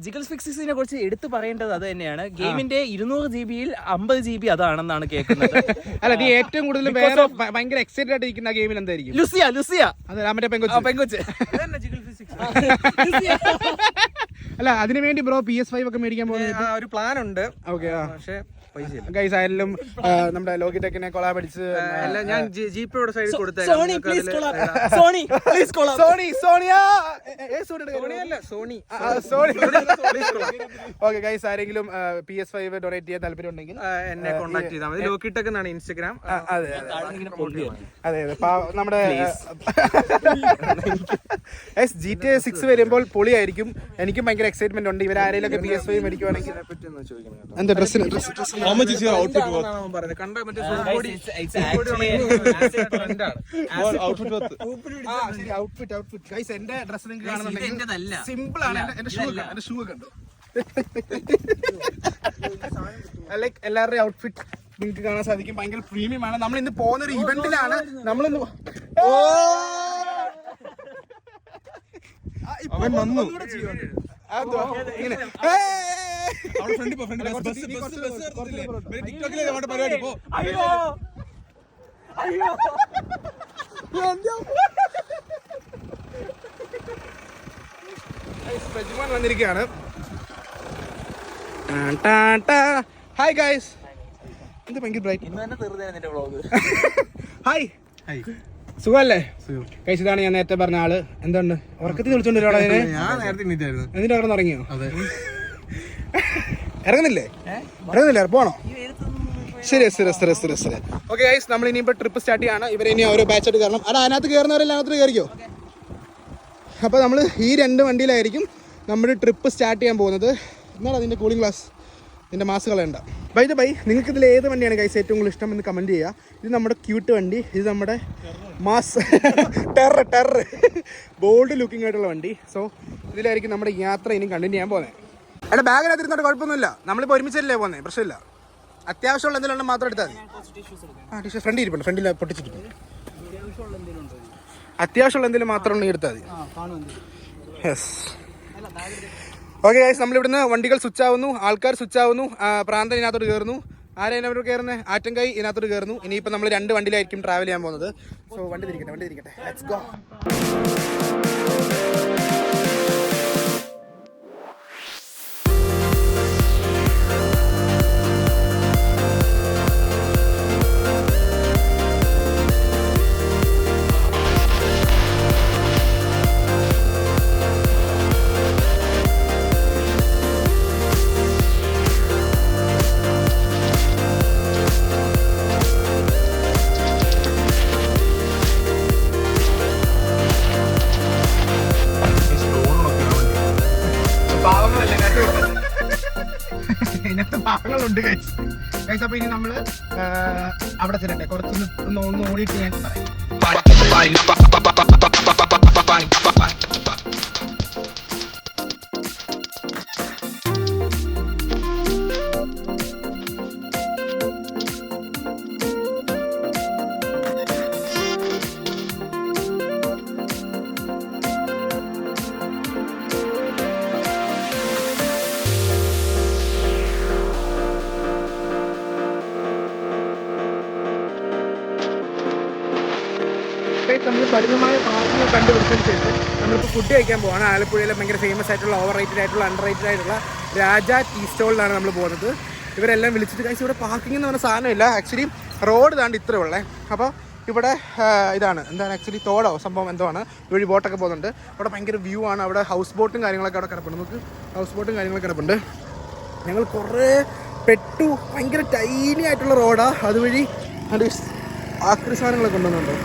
ജിഗിൾ ഫിസിക്സിനെ കുറിച്ച് എടുത്തു പറയേണ്ടത് അത് തന്നെയാണ്. ഗെയിമിന്റെ 200 GB 50 GB അതാണെന്നാണ് കേൾക്കുന്നത്. അല്ല, നീ ഏറ്റവും കൂടുതൽ വേറെ ഭയങ്കര എക്സൈറ്റഡ് ആയിട്ട് ഇരിക്കുന്ന ഗെയിമിൽ എന്തായിരിക്കും? ലുസിയ അതെ, മറ്റേ പെങ്കൊച്ച്. അല്ല, അതിനു വേണ്ടി ബ്രോ PS5 ഒക്കെ മേടിക്കാൻ പോകുന്ന ഒരു പ്ലാൻ ഉണ്ട്. ഓക്കെ, പക്ഷേ ഗൈസ് ആയാലും നമ്മുടെ ലോഗിടെക്കിനെ കൊളാബ് അടിച്ച് ഞാൻ ജിപിയുടെ സൈഡിൽ കൊടുത്തേക്കാം. ഓക്കെ ഗൈസ്, ആരെങ്കിലും PS5 ഡൊണേറ്റ് ചെയ്യാൻ താല്പര്യം ഉണ്ടെങ്കിൽ എന്നെ കോൺടാക്ട് ചെയ്താൽ മതി. ലോക്കിടെക് എന്നാണ് ഇൻസ്റ്റഗ്രാം. അതെ, നമ്മുടെ GTA 6 വരുമ്പോൾ പൊളിയായിരിക്കും. എനിക്കും ഭയങ്കര എക്സൈറ്റ്മെന്റ് ഉണ്ട്. ഇവരാരെങ്കിലും PS5 മേടിക്കുവാണെങ്കിൽ എന്താ ഡ്രസ്സിന് How much is your outfit worth? Outfit guys, എന്റെ ഡ്രസ് നിങ്ങൾക്ക് കാണുന്നുണ്ടെങ്കിൽ സിമ്പിൾ ആണ്. എന്റെ ഷൂ കണ്ടു. ലൈക്ക് എല്ലാവരുടെയും ഔട്ട്ഫിറ്റ് നിങ്ങൾക്ക് കാണാൻ സാധിക്കും. ഭയങ്കര പ്രീമിയം ആണ്. നമ്മൾ ഇന്ന് പോകുന്ന ഒരു ഇവന്റിലാണ്. നമ്മളിന്ന് വന്നിരിക്കുകയാണ്. ഹായ് ഗൈസ്, ഇത് ഭയങ്കര ബ്രൈറ്റ്. ഹായ്, സുഖല്ലേ ഗൈസ്? ഇതാണ് ഞാൻ നേരത്തെ പറഞ്ഞ ആള്. എന്താണ് ഉറക്കത്തിൽ വിളിച്ചോണ്ട് ഞാൻ നേരത്തെ എണീറ്റായിരുന്നു. എന്നിട്ട് അവിടെ ഇറങ്ങിയോ? അതെ. ഇറങ്ങുന്നില്ലേ? പോണോ? ശരി. ഓക്കെ ഗൈസ്, നമ്മൾ ഇനിയിപ്പോൾ ട്രിപ്പ് സ്റ്റാർട്ട് ചെയ്യാണ്. ഇവരെ ഇനി ഓരോ ബാച്ചായിട്ട് കയറണം. അതിനകത്ത് കയറുന്നവരെല്ലാം അതിനകത്ത് കയറിക്കോ. അപ്പോൾ നമ്മൾ ഈ 2 വണ്ടിയിലായിരിക്കും നമ്മുടെ ട്രിപ്പ് സ്റ്റാർട്ട് ചെയ്യാൻ പോകുന്നത്. എന്നാണ് അതിൻ്റെ കൂളിംഗ് ഗ്ലാസ്, ഇതിൻ്റെ മാസ്ക് കളയണ്ട. ബൈ നിങ്ങൾക്ക് ഇതിൽ ഏത് വണ്ടിയാണ് ഗൈസ് ഏറ്റവും കൂടുതൽ ഇഷ്ടം എന്ന് കമൻറ്റ് ചെയ്യുക. ഇത് നമ്മുടെ ക്യൂട്ട് വണ്ടി, ഇത് നമ്മുടെ മാസ് ടെറർ ബോൾഡ് ലുക്കിംഗ് ആയിട്ടുള്ള വണ്ടി. സോ ഇതിലായിരിക്കും നമ്മുടെ യാത്ര ഇനി കണ്ടിന്യൂ ചെയ്യാൻ പോകുന്നത്. എടാ, ബാഗിനകത്ത് ഇരുന്നോട്ട് കുഴപ്പമൊന്നുമില്ല. നമ്മളിപ്പോൾ ഒരുമിച്ചല്ലേ പോകുന്നത്, പ്രശ്നമില്ല. അത്യാവശ്യമുള്ള എന്തെങ്കിലും മാത്രം എടുത്താൽ മതി. ടിഷ്യൂ ഫ്രണ്ടിൽ ഇരിപ്പുണ്ട്, ഫ്രണ്ടിൽ പൊട്ടിച്ചിട്ടുണ്ട്. അത്യാവശ്യമുള്ള എന്തെങ്കിലും മാത്രം ഉണ്ടെങ്കിൽ എടുത്താൽ മതി. യെസ്. ഓക്കെ ഗൈസ്, നമ്മളിവിടുന്ന് വണ്ടികൾ സ്വിച്ച് ആവുന്നു, ആൾക്കാർ സ്വിച്ച് ആവുന്നു. പ്രാന്തൻ ഇതിനകത്തോട്ട് കയറുന്നു. ആരാ ഇതിനകത്തോട്ട് കയറുന്നത്? ആറ്റൻകായ് ഇതിനകത്തോട്ട് കയറുന്നു. ഇനിയിപ്പോൾ നമ്മൾ 2 വണ്ടിയിലായിരിക്കും ട്രാവൽ ചെയ്യാൻ പോകുന്നത്. സോ വണ്ടി തിരിക്കട്ടെ. Let's go. പാവങ്ങളുണ്ട് ഗൈസ്. അപ്പോൾ ഇനി നമ്മൾ അവിടെ ചെല്ലട്ടെ, കുറച്ചൊന്ന് ഓടിയിട്ട് ഞാൻ പറയാം. നമ്മൾ പരിമിതമായ പാർക്കിംഗ് കണ്ടുപിടിച്ചതിന് ശേഷം നമ്മളിപ്പോൾ ഫുഡ് കഴിക്കാൻ പോവാണ്. ആലപ്പുഴയിലെ ഭയങ്കര ഫേമസ് ആയിട്ടുള്ള ഓവർ റേറ്റഡ് ആയിട്ടുള്ള അണ്ടർ റേറ്റഡ് ആയിട്ടുള്ള രാജ ടീ സ്റ്റോളിലാണ് നമ്മൾ പോകുന്നത്. ഇവരെല്ലാം വിളിച്ചിട്ട് കഴിച്ച് ഇവിടെ പാർക്കിംഗ് എന്ന് പറഞ്ഞ സാധനമില്ല. ആക്ച്വലി റോഡ് താണ്ട് ഇത്രേ ഉള്ളേ. അപ്പോൾ ഇവിടെ ഇതാണ് എന്താണ് ആക്ച്വലി തോടോ സംഭവം എന്തോ ആണ്. ഇവഴി ബോട്ടൊക്കെ പോകുന്നുണ്ട്. അവിടെ ഭയങ്കര വ്യൂ ആണ്. അവിടെ ഹൗസ് ബോട്ടും കാര്യങ്ങളൊക്കെ അവിടെ കിടപ്പുണ്ട്. നമുക്ക് ഹൗസ് ബോട്ടും കാര്യങ്ങളൊക്കെ കിടപ്പുണ്ട്. ഞങ്ങൾ കുറേ പെട്ടു. ഭയങ്കര ടൈനി ആയിട്ടുള്ള റോഡാണ്. അതുവഴി അത് ആക്രി സാധനങ്ങളൊക്കെ കൊണ്ടുവന്നുണ്ടോ.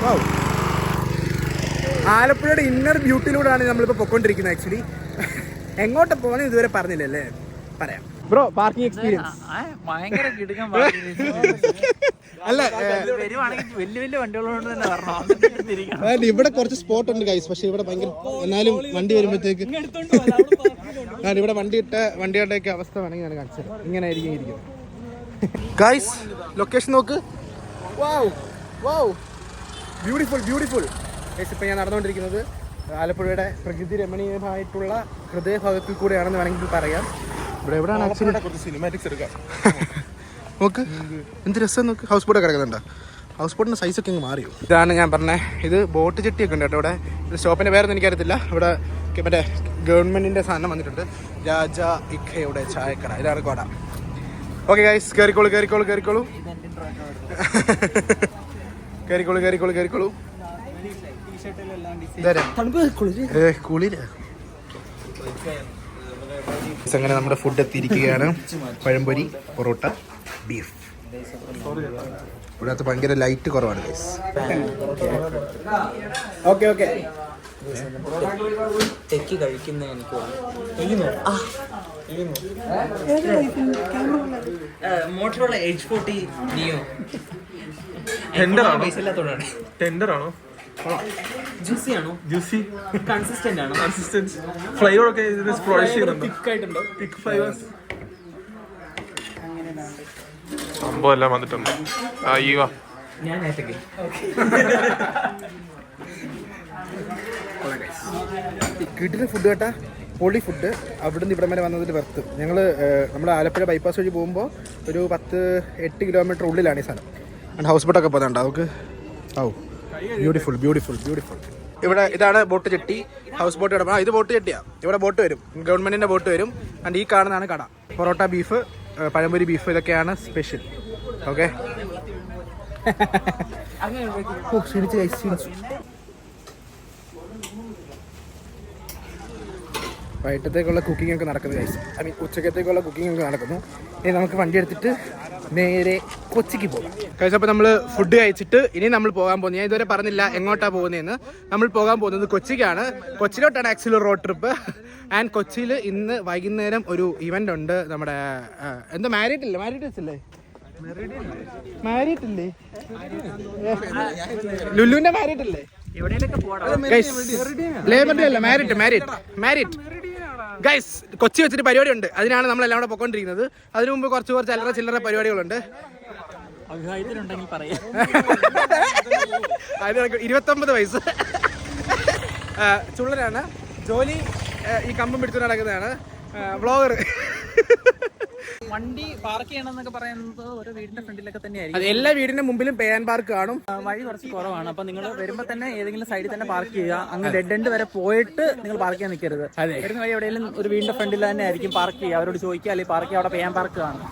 വാവ്, ആലപ്പുഴയുടെ ഇന്നർ ബ്യൂട്ടിയിലൂടെയാണ് നമ്മളിപ്പോൾ പൊയ്ക്കൊണ്ടിരിക്കുന്നത്. ആക്ച്വലി എങ്ങോട്ട് പോകുന്നത് ഇതുവരെ പറഞ്ഞില്ലല്ലേ, പറയാം. ബ്രോ, പാർക്കിംഗ് എക്സ്പീരിയൻസ് ഭയങ്കര കിടുക്കാൻ അല്ല, വലിയ വലിയ വണ്ടികളോട് തന്നെ പറഞ്ഞു. ഇവിടെ കുറച്ച് സ്പോട്ട് ഉണ്ട് ഗൈസ്, പക്ഷെ ഇവിടെ ഭയങ്കര എന്നാലും വണ്ടി വരുമ്പോഴത്തേക്ക് ഇവിടെ വണ്ടിയുടെയൊക്കെ അവസ്ഥ വേണമെങ്കിൽ ഞാൻ കാണിച്ചത് ഇങ്ങനെ ആയിരിക്കും ഇരിക്കുന്നത്. ഗൈസ്, ലൊക്കേഷൻ നോക്ക്. വാവ് വാവ്, ബ്യൂട്ടിഫുൾ ബ്യൂട്ടിഫുൾ. ഗൈസ്, ഇപ്പം ഞാൻ നടന്നുകൊണ്ടിരിക്കുന്നത് ആലപ്പുഴയുടെ പ്രകൃതി രമണീയമായിട്ടുള്ള ഹൃദയഭാഗത്തിൽ കൂടെയാണെന്ന് വേണമെങ്കിൽ പറയാം. ഇവിടെ എവിടെയാണ് ആക്ച്വലി കുറച്ച് സിനിമാറ്റിക്സ് എടുക്കാം. നോക്ക് എന്ത് രസം നോക്ക്. ഹൗസ് ബോട്ടൊക്കെ കിടക്കുന്നുണ്ടോ? ഹൗസ് ബോട്ടിൻ്റെ സൈസൊക്കെ അങ്ങ് മാറിയോ? ഇതാണ് ഞാൻ പറഞ്ഞത്. ഇത് ബോട്ട് ചെട്ടിയൊക്കെ ഉണ്ട് കേട്ടോ. ഇവിടെ ഇത് സ്റ്റോപ്പിൻ്റെ പേരൊന്നും എനിക്കറിയത്തില്ല. ഇവിടെ മറ്റേ ഗവൺമെൻറ്റിൻ്റെ സാധനം വന്നിട്ടുണ്ട്. രാജ ഇഖയുടെ ചായക്കട. ഇതാണ് കോട. ഓക്കെ ഗൈസ്, കയറിക്കോളൂ കയറിക്കോളൂ കയറിക്കോളൂ കയറിക്കോളൂ കയറിക്കോളൂ കയറിക്കോളൂ. കുളിര്. അങ്ങനെ നമ്മുടെ ഫുഡ് എത്തിയിരിക്കുകയാണ്. പഴംപൊരി, പൊറോട്ട, ബീഫ്. ഇവിടെ ഭയങ്കര ലൈറ്റ് കുറവാണ് ഗൈസ്. Okay okay. തെക്കി കഴിക്കുന്ന എനിക്ക് മോട്ടറോള H40 നിയോ ടെൻഡർ ആണോ? ജ്യൂസി ആണോ? ജ്യൂസി, കൺസിസ്റ്റന്റ് ആണോ? കൺസിസ്റ്റൻസ്, ഫ്ലേവർ ഒക്കെ ഇതിന് പ്രൊവൈഡ് ചെയ്യുന്നുണ്ടോ? തിക്കായിട്ടുണ്ടോ? തിക്ക് ഫ്ലേവേഴ്സ് സംഭവം എല്ലാം വന്നിട്ടുണ്ട്. അയ്യോ, ഞാൻ ഏറ്റക്ക് കിട്ടുന്ന ഫുഡ് കേട്ടാ, പൊളി ഫുഡ്. അവിടുന്ന് ഇവിടം വരെ വന്നതിൽ വെർത്ത്. നമ്മൾ ആലപ്പുഴ ബൈപ്പാസ് വഴി പോകുമ്പോൾ ഒരു 10-8 കിലോമീറ്റർ ഉള്ളിലാണ് ഈ സ്ഥലം. ആൻഡ് ഹൗസ് ബോട്ടൊക്കെ പോകുന്നുണ്ട്. നമുക്ക് ബ്യൂട്ടിഫുൾ ബ്യൂട്ടിഫുൾ ബ്യൂട്ടിഫുൾ. ഇവിടെ ഇതാണ് ബോട്ട് ചെട്ടി. ഹൗസ് ബോട്ട് കിടക്കണം. ഇത് ബോട്ട് ചെട്ടിയാണ്. ഇവിടെ ബോട്ട് വരും, ഗവൺമെൻറ്റിൻ്റെ ബോട്ട് വരും. ആൻഡ് ഈ കാണുന്നതാണ് കട. പൊറോട്ട, ബീഫ്, പഴംപൊരി, ബീഫ്, ഇതൊക്കെയാണ് സ്പെഷ്യൽ. ഓക്കെ, ക്ഷീണിച്ച് ക്ഷീണിച്ചു. വൈകിട്ടത്തേക്കുള്ള കുക്കിംഗ് ഒക്കെ നടക്കുന്നു ഗൈസ്. ഉച്ചക്കത്തേക്കുള്ള കുക്കിംഗ് ഒക്കെ നടക്കുന്നു. ഇനി നമുക്ക് വണ്ടി എടുത്തിട്ട് നേരെ കൊച്ചിക്ക് പോകാം ഗൈസ്. അപ്പോൾ നമ്മൾ ഫുഡ് കഴിച്ചിട്ട് ഇനി നമ്മൾ പോകാൻ പോകുന്നത്, ഞാൻ ഇതുവരെ പറഞ്ഞില്ല എങ്ങോട്ടാണ് പോകുന്നതെന്ന്. നമ്മൾ പോകാൻ പോകുന്നത് കൊച്ചിക്കാണ്. കൊച്ചിയിലോട്ടാണ് ആക്ച്വലി റോഡ് ട്രിപ്പ്. ആൻഡ് കൊച്ചിയിൽ ഇന്ന് വൈകുന്നേരം ഒരു ഇവൻ്റ് ഉണ്ട്. നമ്മുടെ എന്താ മാരിയിട്ടില്ലേ? മാരിയിട്ടില്ലേ? ലുലുവിൻ്റെ മാരിയിട്ടില്ലേ? മാരിറ്റ് ഗൈസ്. കൊച്ചി വെച്ചിട്ട് പരിപാടി ഉണ്ട്. അതിനാണ് നമ്മളെല്ലാം കൂടെ പൊക്കോണ്ടിരിക്കുന്നത്. അതിനു മുമ്പ് കുറച്ച് ചില്ലറ പരിപാടികളുണ്ട്. 29 വയസ്സ്, ചുള്ളനാണ്. ജോലി ഈ കമ്പം പിടിച്ചു നടക്കുന്നതാണ്. വ്ളോഗർ. വണ്ടി പാർക്ക് ചെയ്യണമെന്നൊക്കെ പറയുന്നത് ഓരോ വീടിന്റെ ഫ്രണ്ടിലൊക്കെ തന്നെയായിരിക്കും. അത് എല്ലാ വീടിന്റെ മുമ്പിലും പേ ആൻഡ് പാർക്ക് കാണും. വഴി കുറച്ച് കുറവാണ്. അപ്പൊ നിങ്ങൾ വരുമ്പോൾ തന്നെ ഏതെങ്കിലും സൈഡിൽ തന്നെ പാർക്ക് ചെയ്യുക. അങ്ങ് ഡെഡ് എൻഡ് വരെ പോയിട്ട് നിങ്ങൾ പാർക്ക് ചെയ്യാൻ നിൽക്കരുത്. വരുന്ന വഴി എവിടെയെങ്കിലും ഒരു വീടിന്റെ ഫ്രണ്ടിൽ തന്നെ ആയിരിക്കും പാർക്ക് ചെയ്യുക. അവരോട് ചോദിക്കുക, അല്ലെങ്കിൽ പാർക്ക് ചെയ്യുക. അവിടെ പേ ആൻഡ് പാർക്ക് കാണും.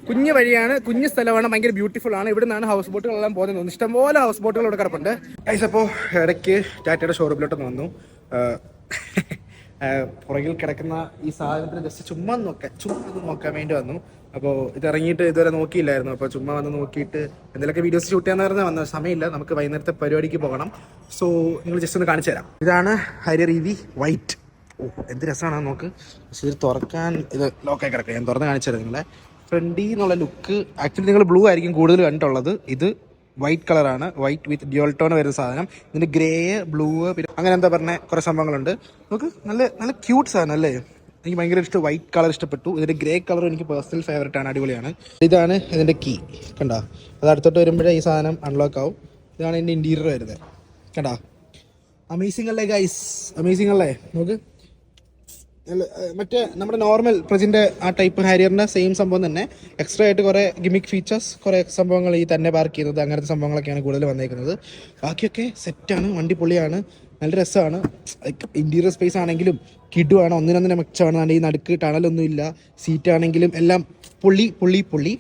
കുഞ്ഞു വഴിയാണ്, കുഞ്ഞു സ്ഥലമാണ്, ഭയങ്കര ബ്യൂട്ടിഫുൾ ആണ്. ഇവിടെ നിന്നാണ് ഹൗസ് ബോട്ടുകളെല്ലാം പോകുന്നത്. ഇഷ്ടംപോലെ ഹൗസ് ബോട്ടുകൾ ഇവിടെ കിടപ്പുണ്ട്. അപ്പോൾ ഇടയ്ക്ക് ടാറ്റയുടെ ഷോറൂമിലോട്ട് വന്നു. പുറകിൽ കിടക്കുന്ന ഈ സാധനത്തിന് ജസ്റ്റ് ചുമ്മാ നോക്കാൻ വേണ്ടി വന്നു. അപ്പോൾ ഇതിറങ്ങിയിട്ട് ഇതുവരെ നോക്കിയില്ലായിരുന്നു. അപ്പോൾ ചുമ്മാ വന്ന് നോക്കിയിട്ട് എന്തെങ്കിലുമൊക്കെ വീഡിയോസ് ഷൂട്ട് ചെയ്യാന്ന് പറഞ്ഞാൽ വന്ന സമയമില്ല. നമുക്ക് വൈകുന്നേരത്തെ പരിപാടിക്ക് പോകണം. സോ നിങ്ങൾ ജസ്റ്റ് ഒന്ന് കാണിച്ചു തരാം. ഇതാണ് ഹരിയരീതി വൈറ്റ്. എന്ത് രസമാണ് നോക്ക്. പക്ഷേ ഇത് തുറക്കാൻ ഇത് ലോക്കായി കിടക്കുക. ഞാൻ തുറന്ന് കാണിച്ചു തരാം നിങ്ങളെ. ഫ്രണ്ടിൽ നിന്നുള്ള ലുക്ക് ആക്ച്വലി നിങ്ങൾ ബ്ലൂ ആയിരിക്കും കൂടുതൽ കണ്ടിട്ടുള്ളത്. ഇത് വൈറ്റ് കളറാണ്. വൈറ്റ് വിത്ത് ഡ്യുവൽ ടോൺ വരുന്ന സാധനം. ഇതിൻ്റെ ഗ്രേ, ബ്ലൂ, പിന്നെ അങ്ങനെ എന്താ പറഞ്ഞ കുറേ സംഭവങ്ങളുണ്ട്. നമുക്ക് നല്ല ക്യൂട്ട് സാധനം അല്ലേ. എനിക്ക് ഭയങ്കര ഇഷ്ടം. വൈറ്റ് കളർ ഇഷ്ടപ്പെട്ടു. ഇതിൻ്റെ ഗ്രേ കളർ എനിക്ക് പേഴ്സണൽ ഫേവറേറ്റ് ആണ്. അടിപൊളിയാണ്. ഇതാണ് ഇതിൻ്റെ കീ. കണ്ടോ? അത് അടുത്തോട്ട് വരുമ്പോഴേ ഈ സാധനം അൺലോക്ക് ആവും. ഇതാണ് ഇതിൻ്റെ ഇൻറ്റീരിയർ വരുന്നത്. കണ്ടോ? അമേസിംഗ് അല്ലേ ഗൈസ്? അമേസിംഗ് അല്ലേ? നോക്ക്. മറ്റേ നമ്മുടെ നോർമൽ പ്രജിന്റെ ആ ടൈപ്പ് ഹാരിയറിന്റെ സെയിം സംഭവം തന്നെ. എക്സ്ട്രാ ആയിട്ട് കുറെ ഗിമിക് ഫീച്ചേഴ്സ്, കുറെ സംഭവങ്ങൾ ഈ തന്നെ പാർക്ക് ചെയ്യുന്നത്, അങ്ങനത്തെ സംഭവങ്ങളൊക്കെയാണ് കൂടുതൽ വന്നേക്കുന്നത്. ബാക്കിയൊക്കെ സെറ്റാണ്, വണ്ടി പൊളിയാണ്, നല്ല രസമാണ്. ഇന്റീരിയർ സ്പേസ് ആണെങ്കിലും കിടുവാണ്, ഒന്നിനൊന്നിനെ മെച്ചമാണ്. ഈ നടുക്ക് ടണലൊന്നും ഇല്ല, സീറ്റ് ആണെങ്കിലും എല്ലാം പൊള്ളി.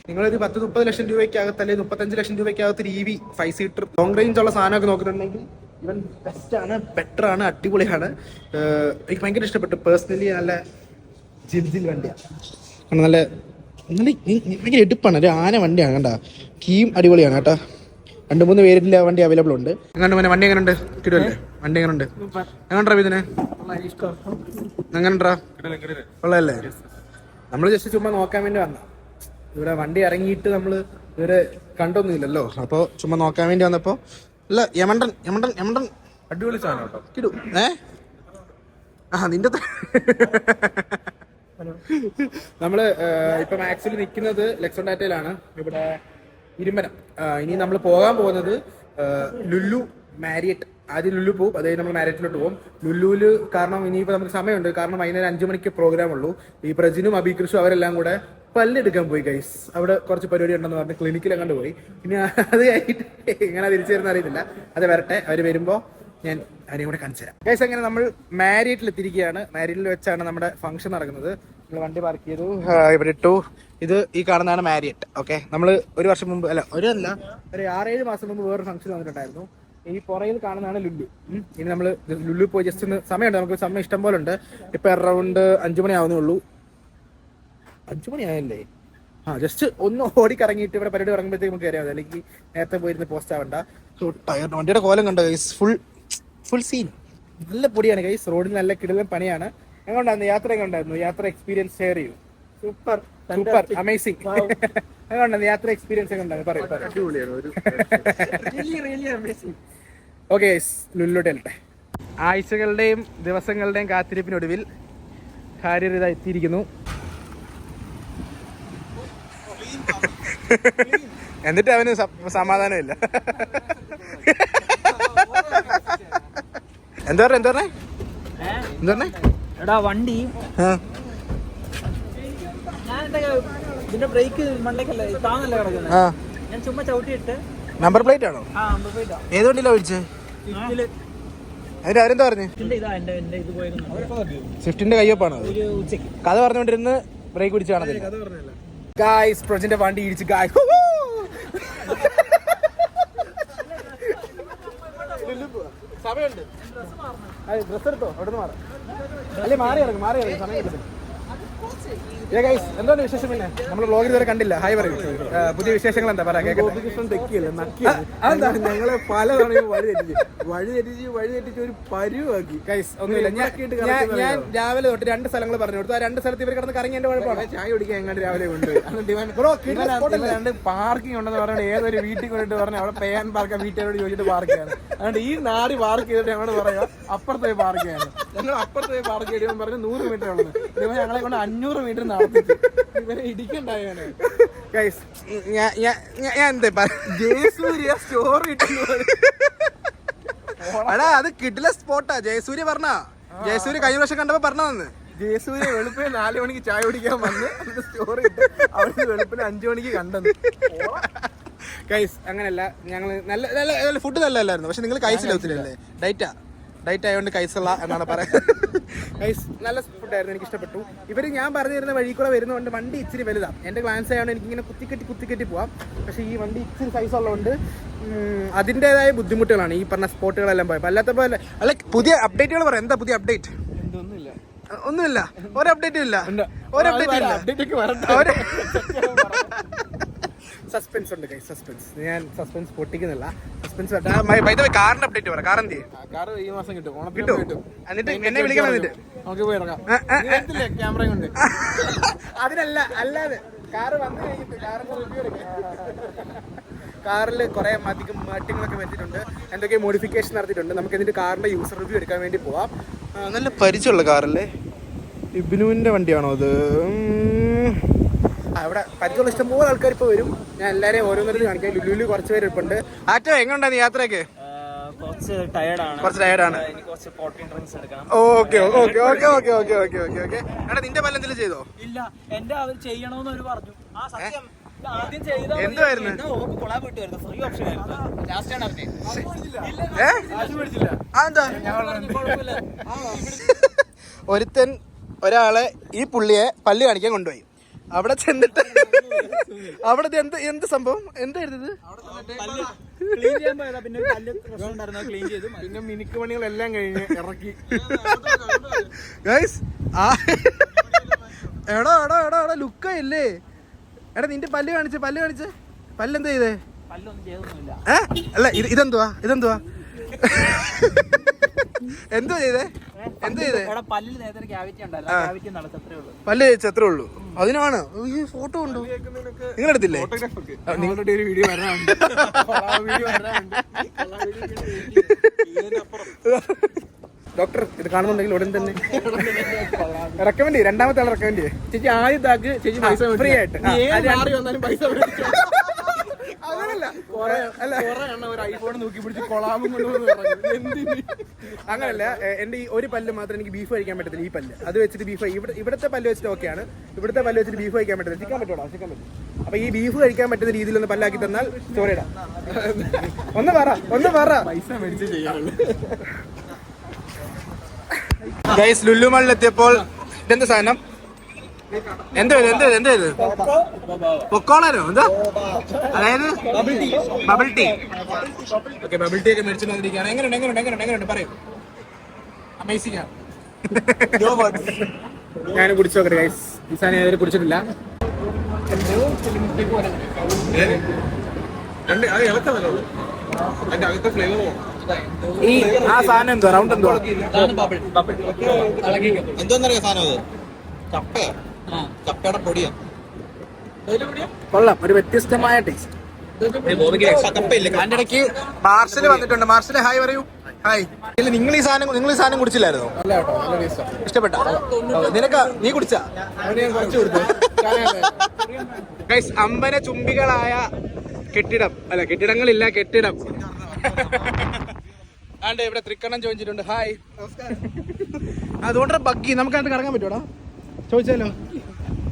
നിങ്ങളൊരു 10-30 ലക്ഷം രൂപയ്ക്കകത്ത് അല്ലെങ്കിൽ 35 ലക്ഷം രൂപയ്ക്കകത്ത് ഒരു EV 5 സീറ്റർ ലോങ് റേഞ്ച് ഉള്ള സാധനമൊക്കെ നോക്കുന്നുണ്ടെങ്കിൽ ഇവൻ ബെസ്റ്റാണ്, ബെറ്ററാണ്, അടിപൊളിയാണ്. എനിക്ക് ഭയങ്കര ഇഷ്ടപ്പെട്ടു പേഴ്സണലി. നല്ല ജിൽ വണ്ടിയാണ്, നല്ല ഭയങ്കര എടുപ്പാണ്, ഒരു ആന വണ്ടിയാണ് കണ്ട. കീം അടിപൊളിയാണ് കേട്ടോ. 2-3 വേരിയന്റിൽ വണ്ടി അവൈലബിൾ ഉണ്ട്. എങ്ങനെ വണ്ടി എങ്ങനെയുണ്ട്? കിടുവല്ലേ വണ്ടി? എങ്ങനെയുണ്ട്? എങ്ങനെയുണ്ടാ ഇതിനെ? എങ്ങനെയുണ്ടാ? ഉള്ളതല്ലേ? നമ്മൾ ജസ്റ്റ് ചുമ്മാ നോക്കാൻ വേണ്ടി വന്ന. ഇവിടെ വണ്ടി ഇറങ്ങിയിട്ട് നമ്മൾ ഇവരെ കണ്ടൊന്നുമില്ലല്ലോ, അപ്പോൾ ചുമ്മാ നോക്കാൻ വേണ്ടി വന്നപ്പോൾ അല്ല യമണ്ടൻ അടിപൊളി സാധനം കേട്ടോ. കിടു നിന്റെ നമ്മള് ഇപ്പം ആക്ച്വലി നിൽക്കുന്നത് ലെക്സോൺ ടാറ്റയിലാണ്, ഇവിടെ ഇരുമ്പനം. ഇനി നമ്മൾ പോകാൻ പോകുന്നത് ലുലു മാരിയറ്റ്. ആദ്യം ലുലു പോകും, അതായത് നമ്മൾ മാരിയറ്റിലോട്ട് പോകും. ലുലുവില് കാരണം ഇനിയിപ്പോൾ നമുക്ക് സമയമുണ്ട്, കാരണം വൈകുന്നേരം 5 മണിക്ക് പ്രോഗ്രാം ഉള്ളൂ. ഈ പ്രജിനും അബികൃഷും അവരെല്ലാം കൂടെ പല്ലെടുക്കാൻ പോയി ഗൈസ്. അവിടെ കുറച്ച് പരിപാടി ഉണ്ടെന്ന് പറഞ്ഞ് ക്ലിനിക്കിൽ അങ്ങോട്ട് പോയി. പിന്നെ അത് കഴിഞ്ഞിട്ട് എങ്ങനെ തിരിച്ചു വരുന്ന അറിയത്തില്ല, അത് വരട്ടെ. അവർ വരുമ്പോൾ ഞാൻ അവരെയും കൂടെ കാണിച്ചു തരാം ഗൈസ്. അങ്ങനെ നമ്മൾ മാരിയറ്റിൽ എത്തിയിരിക്കുകയാണ്. മാരിയറ്റിൽ വെച്ചാണ് നമ്മുടെ ഫംഗ്ഷൻ നടക്കുന്നത്. നമ്മൾ വണ്ടി പാർക്ക് ചെയ്തു, ഇവിടെ ഇട്ടു. ഇത് ഈ കാണുന്നതാണ് മാരിയറ്റ്. ഓക്കെ, നമ്മൾ ഒരു വർഷം മുമ്പ് ഒരു 6-7 മാസം മുമ്പ് വേറൊരു ഫംഗ്ഷൻ വന്നിട്ടുണ്ടായിരുന്നു. ഈ പുറയിൽ കാണുന്നതാണ് ലുലു. ഇനി നമ്മൾ ലുലു പോയി ജസ്റ്റ് ഒന്ന് സമയമുണ്ട്, നമുക്ക് സമയം ഇഷ്ടം പോലെ ഉണ്ട്. ഇപ്പം അറൗണ്ട് 5 മണി ആവുന്നേ ഉള്ളൂ. 5 മണി ആയല്ലേ? ജസ്റ്റ് ഒന്ന് ഓടിക്കറങ്ങിയിട്ട് ഇവിടെ പരിപാടി ഇറങ്ങുമ്പോഴത്തേക്ക് നമുക്ക് കയറിയാൽ മതി, അല്ലെങ്കിൽ നേരത്തെ പോയിരുന്ന് പോസ്റ്റ് ആവണ്ട. ടയർ വണ്ടിയുടെ കോലം കണ്ടോ ഗൈസ്? ഫുൾ സീൻ, നല്ല പൊടിയാണ് ഗൈസ്. റോഡിൽ നല്ല കിടിലൻ പണിയാണ്. എങ്ങനെയുണ്ടായിരുന്നു യാത്ര? എങ്ങനെയുണ്ടായിരുന്നു യാത്ര എക്സ്പീരിയൻസ്? ഷെയർ ചെയ്യൂ. Super amazing. എങ്ങനെയുണ്ടായിരുന്നു യാത്ര എക്സ്പീരിയൻസ്? എങ്ങനെയുണ്ടായിരുന്നു പറയൂ. ഓക്കെ ഗൈസ്, ലുലുലോട്ട് ചെല്ലട്ടെ. ആഴ്ചകളുടെയും ദിവസങ്ങളുടെയും കാത്തിരിപ്പിനൊടുവിൽ ഹാരിയർ ഇതാ എത്തിയിരിക്കുന്നു. എന്നിട്ട് അവന് സമാധാനമില്ല. എന്താ പറഞ്ഞേ? എടാ വണ്ടി ഇതിന്റെ ബ്രേക്ക് മണ്ടേക്കല്ലേ താന്നല്ലേ കിടക്കുന്നത്. ഞാൻ ചുമ്മാ ചവിട്ടിയിട്ട്. നമ്പർ പ്ലേറ്റ് ആണോ? ഏത് വണ്ടിയിലാ മേടിച്ചേ? അതിന് അവരെന്താ പറഞ്ഞു? സ്വിഫ്റ്റിന്റെ കയ്യൊപ്പാണോ? കഥ പറഞ്ഞുകൊണ്ടിരുന്ന് ബ്രേക്ക് പിടിച്ച് കാണത്തില്ല. ഗായ്സ്, പ്രൊജന്റെ വണ്ടി ഇടിച്ച് ഗായ്സ്. സമയമുണ്ട്, ഡ്രസ് എടുത്തോ, അവിടെ നിന്ന് മാറാം. അല്ലെ മാറി ഇറങ്ങും സമയം കിട്ടും. എന്താണ് വിശേഷം? പിന്നെ നമ്മൾ വ്ളോഗിൽ ഇതുവരെ കണ്ടില്ല. ഹായ് പറയും. പുതിയ വിശേഷങ്ങൾ എന്താ പറയാ? ഞങ്ങളെ പലതവണയും വഴി തെറ്റിച്ച് ഒരു പരുവാക്കി. ഒന്നുമില്ല, ഞാൻ രാവിലെ തൊട്ട് 2 സ്ഥലങ്ങൾ പറഞ്ഞു കൊടുത്തു. ആ 2 സ്ഥലത്ത് ഇവർ കിടന്ന് കറങ്ങി എന്റെ കുഴപ്പമാണ്. ചായ കുടിക്കാൻ എങ്ങാണ്ട് രാവിലെ കൊണ്ട് പാർക്കിംഗ് ഉണ്ടെന്ന് പറഞ്ഞാൽ ഏതൊരു വീട്ടിൽ കൊണ്ടിട്ട് പറഞ്ഞു അവിടെ പേ ആൻഡ് പാർക്കാൻ വീട്ടുകാരോട് ചോദിച്ചിട്ട് പാർക്ക് ചെയ്യാണ്. അതുകൊണ്ട് ഈ നാടി പാർക്ക് ചെയ്തിട്ട് ഞങ്ങളോട് പറയാം അപ്പുറത്ത് പോയി പാർക്ക് ചെയ്യാണ്. ഞങ്ങൾ അപ്പുറത്ത് പോയി പാർക്ക് ചെയ്യുമ്പോൾ പറഞ്ഞ് 100 മീറ്റർ ഉള്ളത്. ഇവ ഞങ്ങളെ കൊണ്ട് 500 മീറ്റർ നടത്തിട്ട് ഇവരെ ഇടിക്കണ്ടായാണ്. ഞാൻ എന്താ ജയസൂര്യ സ്റ്റോറി അടാ, അത് കിട്ടില്ല സ്പോട്ടാ. ജയസൂര്യ പറഞ്ഞ ജയസൂര്യ കഴിഞ്ഞ വർഷം കണ്ടപ്പോ പറഞ്ഞതെന്ന്. ജയസൂര്യ വെളുപ്പിന് 4 മണിക്ക് ചായ കുടിക്കാൻ വന്ന് സ്റ്റോറി ഇട്ട് അവിടെ വെളുപ്പിന് 5 മണിക്ക് കണ്ടെന്ന്. കൈസ് അങ്ങനെയല്ല, ഞങ്ങൾ നല്ല ഫുഡ് നല്ലതല്ലായിരുന്നു. പക്ഷെ നിങ്ങൾ കൈസില്ല ഒത്തിരിയല്ലേ? ഡയറ്റ് ആയതുകൊണ്ട് കൈസുള്ള എന്നാണ് പറയുന്നത്. കൈസ് നല്ല ഫുഡായിരുന്നു, എനിക്ക് ഇഷ്ടപ്പെട്ടു. ഇവർ ഞാൻ പറഞ്ഞു തരുന്ന വഴി കൂടെ വരുന്നതുകൊണ്ട് വണ്ടി ഇച്ചിരി വലുതാണ്. എൻ്റെ ഗ്ലാൻസ് ആയതുകൊണ്ട് എനിക്കിങ്ങനെ കുത്തിക്കെട്ടി പോവാം. പക്ഷേ ഈ വണ്ടി ഇച്ചിരി സൈസ് ഉള്ളതുകൊണ്ട് അതിൻ്റെതായ ബുദ്ധിമുട്ടുകളാണ് ഈ പറഞ്ഞ സ്പോട്ടുകളെല്ലാം പോയപ്പോൾ. അല്ലാത്ത പോലെ അല്ല. പുതിയ അപ്ഡേറ്റുകൾ പറയാം. എന്താ പുതിയ അപ്ഡേറ്റ്? ഒന്നുമില്ല, ഒരു അപ്ഡേറ്റും ഇല്ല. സസ്പെൻസ് ഉണ്ട് ഗൈസ്, സസ്പെൻസ്. ഞാൻ സസ്പെൻസ് പൊട്ടിക്കുന്നില്ല. സസ്പെൻസ് കാറിന്റെ അപ്ഡേറ്റ് പറ. കാർ എന്ത്? കാർ ഈ മാസം കിട്ടും. എന്നിട്ട് എന്നെ വിളിക്കണം. എന്നിട്ട് നമുക്ക് പോയി ഇറങ്ങാം. ക്യാമറ കൊണ്ട് അതിനല്ല, അല്ലാതെ കാറ് വന്നു കഴിഞ്ഞിട്ട് കാറിന്റെ റിവ്യൂ എടുക്കാം. കാറിൽ കുറെ അധികം മാറ്റങ്ങളൊക്കെ വരുത്തിയിട്ടുണ്ട്, എന്തൊക്കെ മോഡിഫിക്കേഷൻ നടത്തിയിട്ടുണ്ട്. നമുക്ക് എന്നിട്ട് കാറിന്റെ യൂസർ റിവ്യൂ എടുക്കാൻ വേണ്ടി പോവാം. നല്ല പരിചയമുള്ള കാറല്ലേ? ഇബിനുവിന്റെ വണ്ടിയാണോ അത്? അവിടെ പരിചയമുള്ള ഇഷ്ടംപോലെ ആൾക്കാർ ഇപ്പോൾ വരും. ഞാൻ എല്ലാവരെയും ഓരോന്നരും കാണിക്കാം. ലുലുവിൽ കുറച്ച് പേര് ഇരിപ്പുണ്ട്. ആറ്റോ എങ്ങനെയുണ്ടായിരുന്നു യാത്രയൊക്കെ? കുറച്ച് ടയർഡാണ്. എനിക്ക് കുറച്ച് പ്രോട്ടീൻ ഡ്രിങ്ക്സ് എടുക്കണം. ഓക്കെ എടാ നിന്റെ പല്ല് എന്തെങ്കിലും ചെയ്തോ? ഇല്ല, എന്റെ അവർ ചെയ്യണമെന്ന് അവര് പറഞ്ഞു. ആ സത്യം ആദ്യം ചെയ്ത എന്തുവായിരുന്നു? ഫ്രീ ഓപ്ഷൻ ആയിരുന്നു. ലാസ്റ്റ് ആണ് അവനെ ഒരുത്തൻ ഒരാളെ ഈ പുള്ളിയെ പല്ല് കാണിക്കാൻ കൊണ്ടുപോയി. അവിടെ ചെന്നിട്ട് അവിടെ എന്ത് സംഭവം എന്തായിരുന്നു? പിന്നെ മിനുക്ക് പണികളെല്ലാം കഴിഞ്ഞ് ഇറക്കി. എടാ ലുക്കല്ലേ? എടാ നിന്റെ പല്ല് കാണിച്ച് പല്ലെന്താ ചെയ്തേ? അല്ല ഇതെന്തുവാ എന്തോ ചെയ്തേ? പല്ല് ചെത്രേ ഉള്ളൂ. അതിനാണ് ഫോട്ടോ ഉണ്ടോ? നിങ്ങളെടുത്തില്ലേ? നിങ്ങളുടെ ഒരു വീഡിയോ വരാനുണ്ട്. ഡോക്ടർ ഇത് കാണുന്നുണ്ടെങ്കിൽ ഉടൻ തന്നെ റെക്കമെൻഡ് ചെയ്യും. രണ്ടാമത്തെ ആൾ റെക്കമെൻഡ് ചെയ്യും. ചേച്ചി ആദ്യത്തെ ചേച്ചി പൈസ ഫ്രീ ആയിട്ട് വന്നാലും പൈസ ഒരു ഐഫോൺ നോക്കി പിടിച്ച് കൊളാബും അങ്ങനല്ല. എന്റെ ഈ ഒരു പല്ല് മാത്രം എനിക്ക് ബീഫ് കഴിക്കാൻ പറ്റത്തില്ല. ഈ പല്ല് അത് വെച്ചിട്ട് ബീഫ് ഇവിടുത്തെ പല്ല് വെച്ചിട്ട് ഓക്കെയാണ്. ഇവിടുത്തെ പല്ല് വെച്ചിട്ട് ബീഫ് കഴിക്കാൻ പറ്റത്തില്ല. ചിക്കൻ പറ്റും. അപ്പൊ ഈ ബീഫ് കഴിക്കാൻ പറ്റുന്ന രീതിയിൽ ഒന്ന് പല്ലാക്കി തന്നാൽ ചോറിടാം. ഒന്ന് പറ പൈസ മേടിച്ച് ചെയ്യാറുള്ളൂ. ഗൈസ് ലുലു മാളിൽ എത്തിയപ്പോൾ ഇതെന്ത് സാധനം? എന്താ ഇത്? പൊക്കോളാനോ? എന്താ അതായത് bubble tea. Okay, bubble tea ഒക്കെ മേടിച്ചു വന്നിരിക്കുകയാണ്. എങ്ങനെയുണ്ട് പറയൂ. അമേസിംഗ് ആണ്. ഞാൻ കുടിച്ചു നോക്കട്ടെ ഗൈസ്. ഈ സാധനം ഞാൻ കുടിച്ചിട്ടില്ല. അത് ഇളക്കമല്ലോ, അതിന്റെ അകത്തെ ഫ്ലേവർ. ഈ ആ സാധനം എന്തോ റൗണ്ട് എന്തോ എന്തോന്നറിയോ സാധനം? അത് ചപ്പയുടെ പൊടിയാ. കൊള്ളാം, ഒരു വ്യത്യസ്തമായ ടേസ്റ്റ്. അതിന്റെ ഇടയ്ക്ക് മാർഷൽ വന്നിട്ടുണ്ട്. മാർഷൽ ഹായ് പറയൂ. ഹായ്. ഇല്ല, നിങ്ങൾ ഈ സാധനം കുടിച്ചില്ലായിരുന്നോ? ഇഷ്ടപ്പെട്ട? നീ കുടിച്ചാ? ഗൈസ്, അമ്പന ചുംബികളായ കെട്ടിടങ്ങളില്ല കെട്ടിടം. ആണ്ട് ഇവിടെ തൃക്കണ്ണം ചോദിച്ചിട്ടുണ്ട്. ഹായ്, അതുകൊണ്ടൊരു ബഗ്ഗി. നമുക്ക് അതിന് കറങ്ങാൻ പറ്റുമോടാ? ചോദിച്ചാലോ?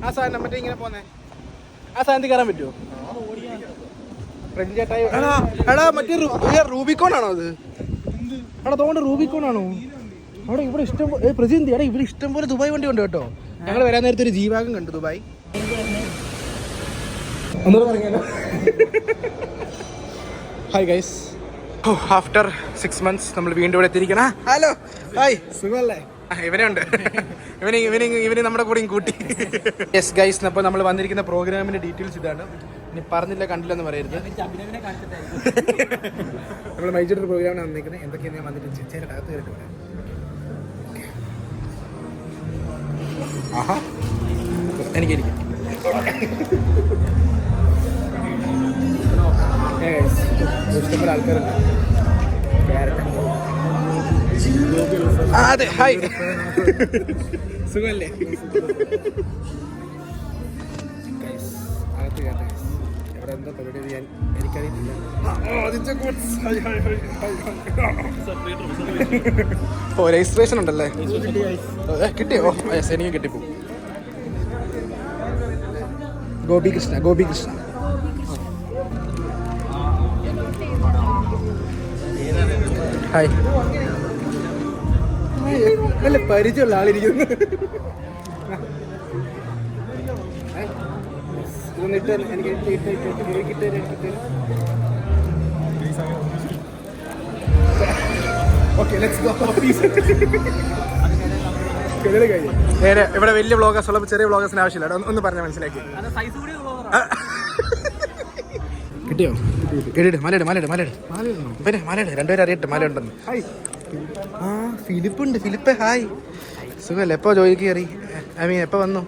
ആ സാധനം മറ്റേ ഇങ്ങനെ പോന്നെ ആ സാധനത്തിൽ കയറാൻ പറ്റുമോ? ഫ്രഞ്ച് ചേട്ടായി എടാ മറ്റേ റൂബിക്കോൺ ആണോ അത്? എടാ തോണ്ട് റൂബിക്കോൺ ആണോ? അവിടെ ഇവിടെ ഇഷ്ടം പ്രജിന്തി. എടാ ഇവിടെ ഇഷ്ടം പോലെ ദുബായ് വണ്ടി ഉണ്ട് കേട്ടോ. ഞങ്ങൾ വരാൻ നേരത്തെ ഒരു ജീവാഗം കണ്ടു ദുബായ്. ഒന്നുകൂടെ പറഞ്ഞാലോ? ഹായ് ഗൈസ്, ആഫ്റ്റർ 6 months നമ്മൾ വീണ്ടും ഇവിടെ എത്തിയിരിക്കണ. ഹലോ, ഹായ്, സുഖമല്ലേ? ഇവനെ ഉണ്ട്. ഇവന് നമ്മുടെ കൂടെയും കൂട്ടി. യെസ് ഗൈസ്, അപ്പോൾ നമ്മൾ വന്നിരിക്കുന്ന പ്രോഗ്രാമിന്റെ ഡീറ്റെയിൽസ് ഇതാണ്. ഇനി പറഞ്ഞില്ല കണ്ടില്ലെന്ന് പറയരുത്. നമ്മൾ മൈജോട്ടൊരു പ്രോഗ്രാമിനാണ് വന്നിരിക്കുന്നത്. എന്തൊക്കെയാണ് ഞാൻ വന്നിട്ട് ചേച്ചിയുടെ അകത്ത് കയറിട്ട് വരാം. ആഹാ, എനിക്ക് ഇഷ്ടംപോലെ ആൾക്കാരുണ്ട്. അതെ, ഹായ്, സുഖമല്ലേ? ഇവിടെ എന്താ പരിപാടി ഞാൻ എനിക്കറിയില്ല. ഓ, രജിസ്ട്രേഷൻ ഉണ്ടല്ലേ? കിട്ടിയോ? യെസ്, എനിക്ക് കിട്ടിപ്പോ. ഗോപികൃഷ്ണ ഹായ്. നല്ല പരിചയമുള്ള ആളിരിക്കുന്നു. ഇവിടെ വലിയ വ്ളോഗേഴ്സ് ഉള്ളപ്പോൾ ചെറിയ വ്ളോഗേഴ്സിന് ആവശ്യമില്ല. ഒന്ന് പറഞ്ഞാൽ മനസ്സിലാക്കി. കിട്ടിയോ? മലയുടെ രണ്ടുപേരും അറിയട്ടെ മല ഉണ്ടെന്ന്. ആ, ഫിലിപ്പ് ഹായ്, സുഖമല്ലേ? എപ്പോ ജോലിക്ക് കയറി? എപ്പോ വന്നു?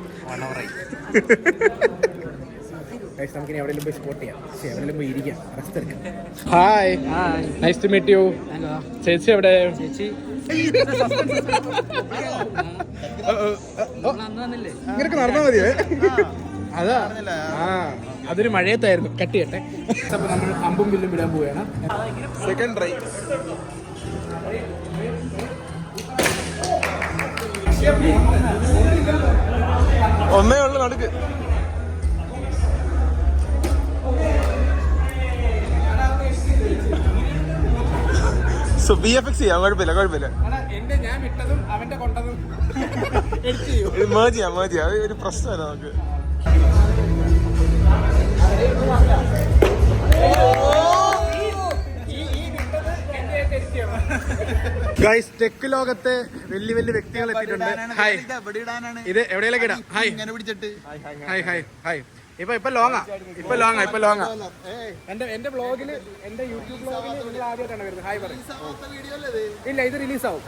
നമുക്കിനി എവിടെയെങ്കിലും പോയി സ്പോട്ട് ചെയ്യാം. എവിടെയെങ്കിലും പോയി ഇരിക്കാം, റെസ്റ്റ് എടുക്കാം. Hi, nice to meet you. ചേച്ചി എവിടെ? ഇങ്ങനൊക്കെ നടന്നാ മതിയേ. അതാ, അതൊരു മഴയത്തായിരുന്നു. കട്ട് ചെയ്യട്ടെ. അപ്പൊ നമ്മൾ അമ്പും വില്ലും വിടാൻ പോവുകയാണ്. Second try. ഒന്നേ ഉള്ളു നടുക്ക്. VFX ചെയ്യാം, കുഴപ്പമില്ല. ഞാൻ വിട്ടതും അവന്റെ കൊണ്ടതും മേജ് ചെയ്യാം. അത് ഒരു പ്രശ്നമല്ല നമുക്ക്. ഗൈസ്, ടെക് ലോകത്തെ വലിയ വലിയ വ്യക്തികൾ എത്തിയിട്ടുണ്ട്. ഹായ്, ഇത് എവിടെയെങ്കിലും ഇടാം. Hi hi hi hi. ഇപ്പൊ ലോങ്ങാ. എന്റെ ബ്ലോഗില്, എന്റെ യൂട്യൂബ് ബ്ലോഗില് നിങ്ങൾ ആദ്യമായിട്ടാണ് വരുന്നത്. ഹായ് പറയും. ഇല്ല, ഇത് റിലീസാവും.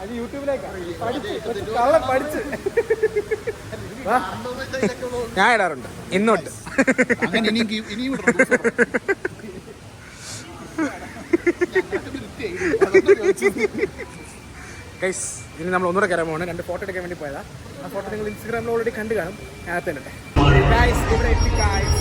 അത് യൂട്യൂബിലേക്കാണ്. പഠിച്ച് ഞാൻ ഇടാറുണ്ട് ഇന്നോട്ട്. ഗൈസ്, ഇനി നമ്മൾ ഒന്നുകൂടെ കയറാൻ പോകണം. 2 ഫോട്ടോ എടുക്കാൻ വേണ്ടി പോയതാ. ആ ഫോട്ടോ നിങ്ങൾ ഇൻസ്റ്റാഗ്രാമിൽ ഓൾറെഡി കണ്ടു കാണും. അകത്തല്ലേ ഗൈസ്, ഇവിടെ എത്തി ഗൈസ്.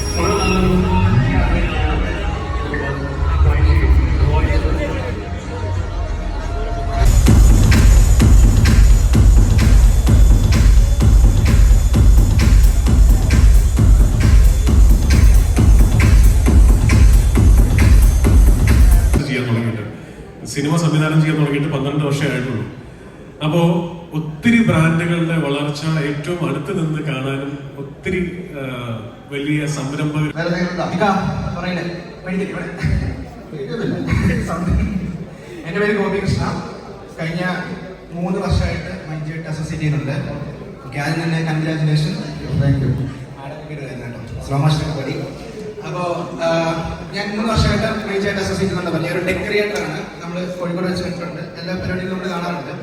സിനിമ സംവിധാനം ചെയ്യാൻ തുടങ്ങിയിട്ട് 12 വർഷമേ ആയിട്ടുള്ളൂ. അപ്പോൾ ഒത്തിരി ബ്രാൻഡുകളുടെ വളർച്ച ഏറ്റവും അടുത്ത് നിന്ന് കാണാനും ഒത്തിരി വലിയ സംരംഭകർ. എൻ്റെ പേര് ഗോപികൃഷ്ണ. കഴിഞ്ഞ 3 വർഷമായിട്ട് മഞ്ജുവായിട്ട് അസോസിയേറ്റ് ചെയ്യുന്നുണ്ട്. ആദ്യം തന്നെ congratulation. Thank you. Slow motion പടി. അപ്പോൾ ഞാൻ 3 വർഷമായിട്ട് മഞ്ജുവായിട്ട് അസോസിയേറ്റ് ചെയ്യുന്നുണ്ട്. ഞാൻ ഒരു ടെക് ക്രിയേറ്ററാണ്. നമ്മൾ കോഴിക്കോട് വെച്ച് കണ്ടിട്ടുണ്ട്. എല്ലാ പരിപാടികളും നമ്മൾ കാണാറുണ്ട്.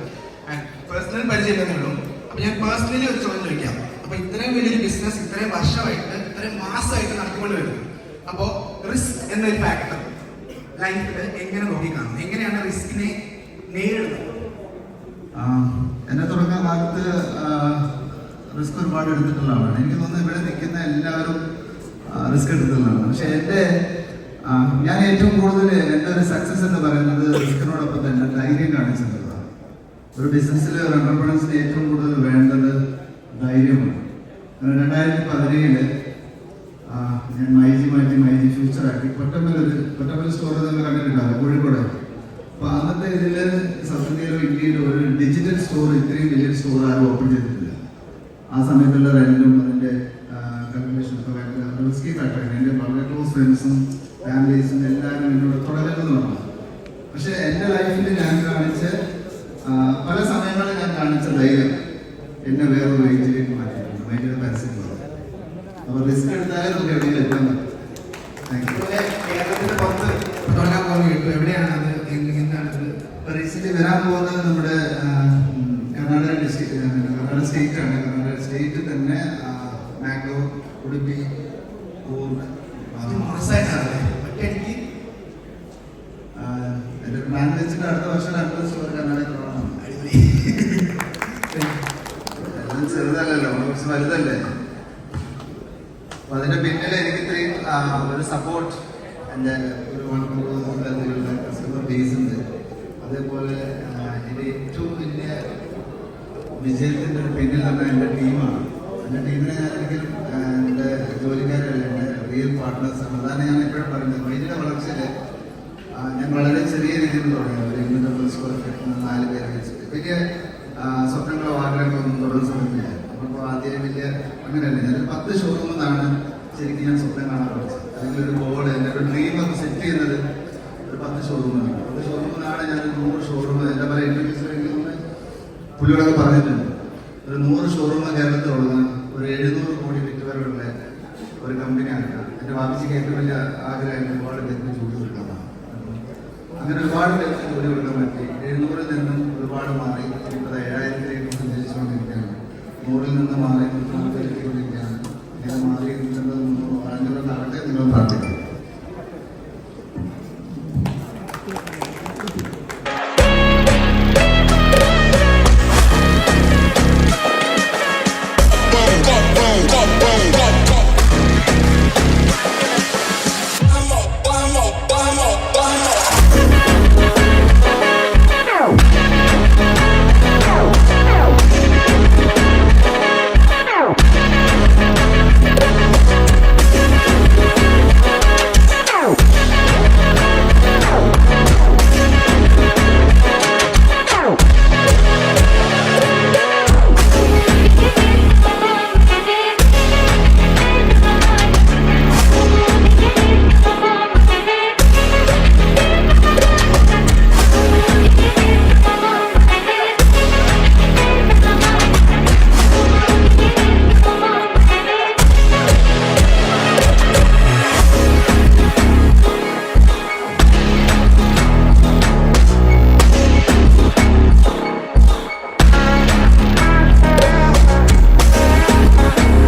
പേഴ്സണൽ പരിചയമേ ഉള്ളൂ. അപ്പോൾ ഞാൻ പേഴ്സണലി ഒരു ചോദ്യം ചോദിക്കാം. അപ്പോൾ ഇത്രയും വലിയൊരു ബിസിനസ് ഇത്രയും വർഷമായിട്ട് ഇത്രയും മാസമായിട്ട് നടത്തിക്കൊണ്ട് വരുന്നു. അപ്പോൾ റിസ്ക് എന്നൊരു ഫാക്ടർ ലൈഫിൽ എങ്ങനെ നോക്കിക്കാണും? എങ്ങനെയാണ് റിസ്കിനെ നേരിടുന്നത്? എന്നെ തുടങ്ങുന്ന കാലത്ത് റിസ്ക് ഒരുപാട് എടുത്തിട്ടുള്ളതാണ്. എനിക്ക് തോന്നുന്നു ഇവിടെ നിൽക്കുന്ന എല്ലാവരും റിസ്ക് എടുത്തിട്ടുള്ളതാണ്. പക്ഷെ ഞാൻ ഏറ്റവും കൂടുതൽ എൻ്റെ ഒരു സക്സസ് എന്ന് പറയുന്നത് റിസ്കിനോടൊപ്പം തന്നെ ധൈര്യം കാണിച്ചിട്ടുള്ളതാണ്. ഒരു ബിസിനസ്സിൽ ഒരു എന്റർപ്രണേഴ്സിന് ഏറ്റവും കൂടുതൽ വേണ്ടത് ധൈര്യമാണ്. 2017 ഞാൻ മൈജി ഫ്യൂച്ചർ ആക്കി കൊറ്റമ്പൽ സ്റ്റോർ നിങ്ങൾ കണ്ടിട്ടുണ്ടാവില്ല, കോഴിക്കോട്. അപ്പൊ അന്നത്തെ ഇതില് സൗത്ത് ഇന്ത്യയിലോ ഇന്ത്യയിലോ ഒരു ഡിജിറ്റൽ സ്റ്റോർ ഇത്രയും വലിയൊരു സ്റ്റോർ ആരും ഓപ്പൺ ചെയ്തിട്ടില്ല. ആ സമയത്തുള്ള റെന്റും അതിന്റെ കാൽക്കുലേഷൻ ഒക്കെ ഭയങ്കര റിസ്കി ഫാക്ടറാണ്. എൻ്റെ വളരെ ക്ലോസ് ഫ്രണ്ട്സും ഫാമിലീസും എല്ലാവരും എന്നോട് തുടങ്ങുന്നു പറഞ്ഞു. പക്ഷെ എൻ്റെ ലൈഫിൽ ഞാൻ കാണിച്ച പല സമയങ്ങളിൽ ഞാൻ കാണിച്ച ധൈര്യം എന്നെ വേറൊരു റേഞ്ചിലേക്ക് മാറ്റിയിട്ടുണ്ട്. ഭയങ്കര പരസ്യം. അപ്പോൾ റിസ്ക് എടുത്താലേ നമുക്ക് എവിടെയെങ്കിലും എത്താൻ പറ്റും. Thank you. കേരളത്തിന്റെ പുറത്ത് തുടങ്ങാൻ പോകുന്ന കിട്ടും. എവിടെയാണത്? എന്താണത്? റീസെന്റ് വരാൻ പോകുന്നത് നമ്മുടെ കർണാടക സ്റ്റേറ്റ് ആണ്. കർണാടക സ്റ്റേറ്റ് തന്നെ മാംഗ്ലൂർ, ഉടുപ്പി, കൂർഗ്. ഒറ്റയടിക്ക് എൻ്റെ പ്ലാൻ വെച്ചിട്ട് അടുത്ത വർഷം 2 സ്റ്റോർ കർണാടക തുടങ്ങണം. എല്ലാം ചെറുതല്ലല്ലോ, കുറച്ച് വലുതല്ലേ. അപ്പൊ അതിന്റെ പിന്നിൽ എനിക്ക് ഇത്രയും ഒരു സപ്പോർട്ട് എൻ്റെ ഒരു 1 കസ്റ്റമർ ബേസ് ഉണ്ട്. അതേപോലെ എൻ്റെ ഏറ്റവും വലിയ വിജയത്തിൻ്റെ ഒരു പിന്നിൽ തന്നെ എൻ്റെ ടീമാണ്. എൻ്റെ ടീമിനെ ഞാൻ ഒരിക്കലും എൻ്റെ ജോലിക്കാരല്ല, എൻ്റെ റിയൽ പാർട്ട്നേഴ്സാണ്. അതാണ് ഞാൻ എപ്പോഴും പറയുന്നത്. വൈദ്യുത വളർച്ചയിൽ ഞാൻ വളരെ ചെറിയ രീതിയിൽ തുടങ്ങി. ഒരു 250 സ്ക്വയർ ഫീറ്റ് 4 പേരെ വെച്ചിട്ട് വലിയ സ്വപ്നങ്ങളോ ആഗ്രഹങ്ങളോ ഒന്നും തുടങ്ങുന്ന സമയത്തില്ല. അപ്പോൾ ആദ്യം വലിയ അങ്ങനെയല്ല. ഞാനൊരു 10 ഷോറൂമിൽ നിന്നാണ് ശരിക്കും ഞാൻ സ്വപ്നം കാണാൻ പഠിച്ചത്. അല്ലെങ്കിൽ ഒരു ബോർഡ്, എൻ്റെ ഒരു ഡ്രീം ഒക്കെ സെറ്റ് ചെയ്യുന്നത് ഒരു 10 ഷോറൂമിലാണ്. 10 ഷോറൂമിൽ നിന്നാണ് ഞാൻ 100 ഷോറൂം. എൻ്റെ പല ഇന്റർവ്യൂസിലെങ്കിലും പുള്ളിയോടൊക്കെ പറഞ്ഞിട്ടുണ്ട്. ഒരു 100 ഷോറൂം കേരളത്തിൽ തുടങ്ങാൻ ഒരു 700 കോടി വിറ്റുവരവുള്ള ഒരു കമ്പനി ആക്കാം. എൻ്റെ വാപ്പിച്ചിക്ക് ഏറ്റവും വലിയ ആഗ്രഹം ഒരുപാട് പേർക്ക് ജോലി കൊടുക്കാനാണ്. അങ്ങനെ ഒരുപാട് പേർക്ക് ജോലി കൊടുക്കാൻ പറ്റി. 700-ൽ നിന്നും ഒരുപാട് മാറി. ഇപ്പോൾ 7000-ലേക്ക് സഞ്ചരിച്ചുകൊണ്ടിരിക്കുകയാണ്. 100-ൽ നിന്ന് മാറി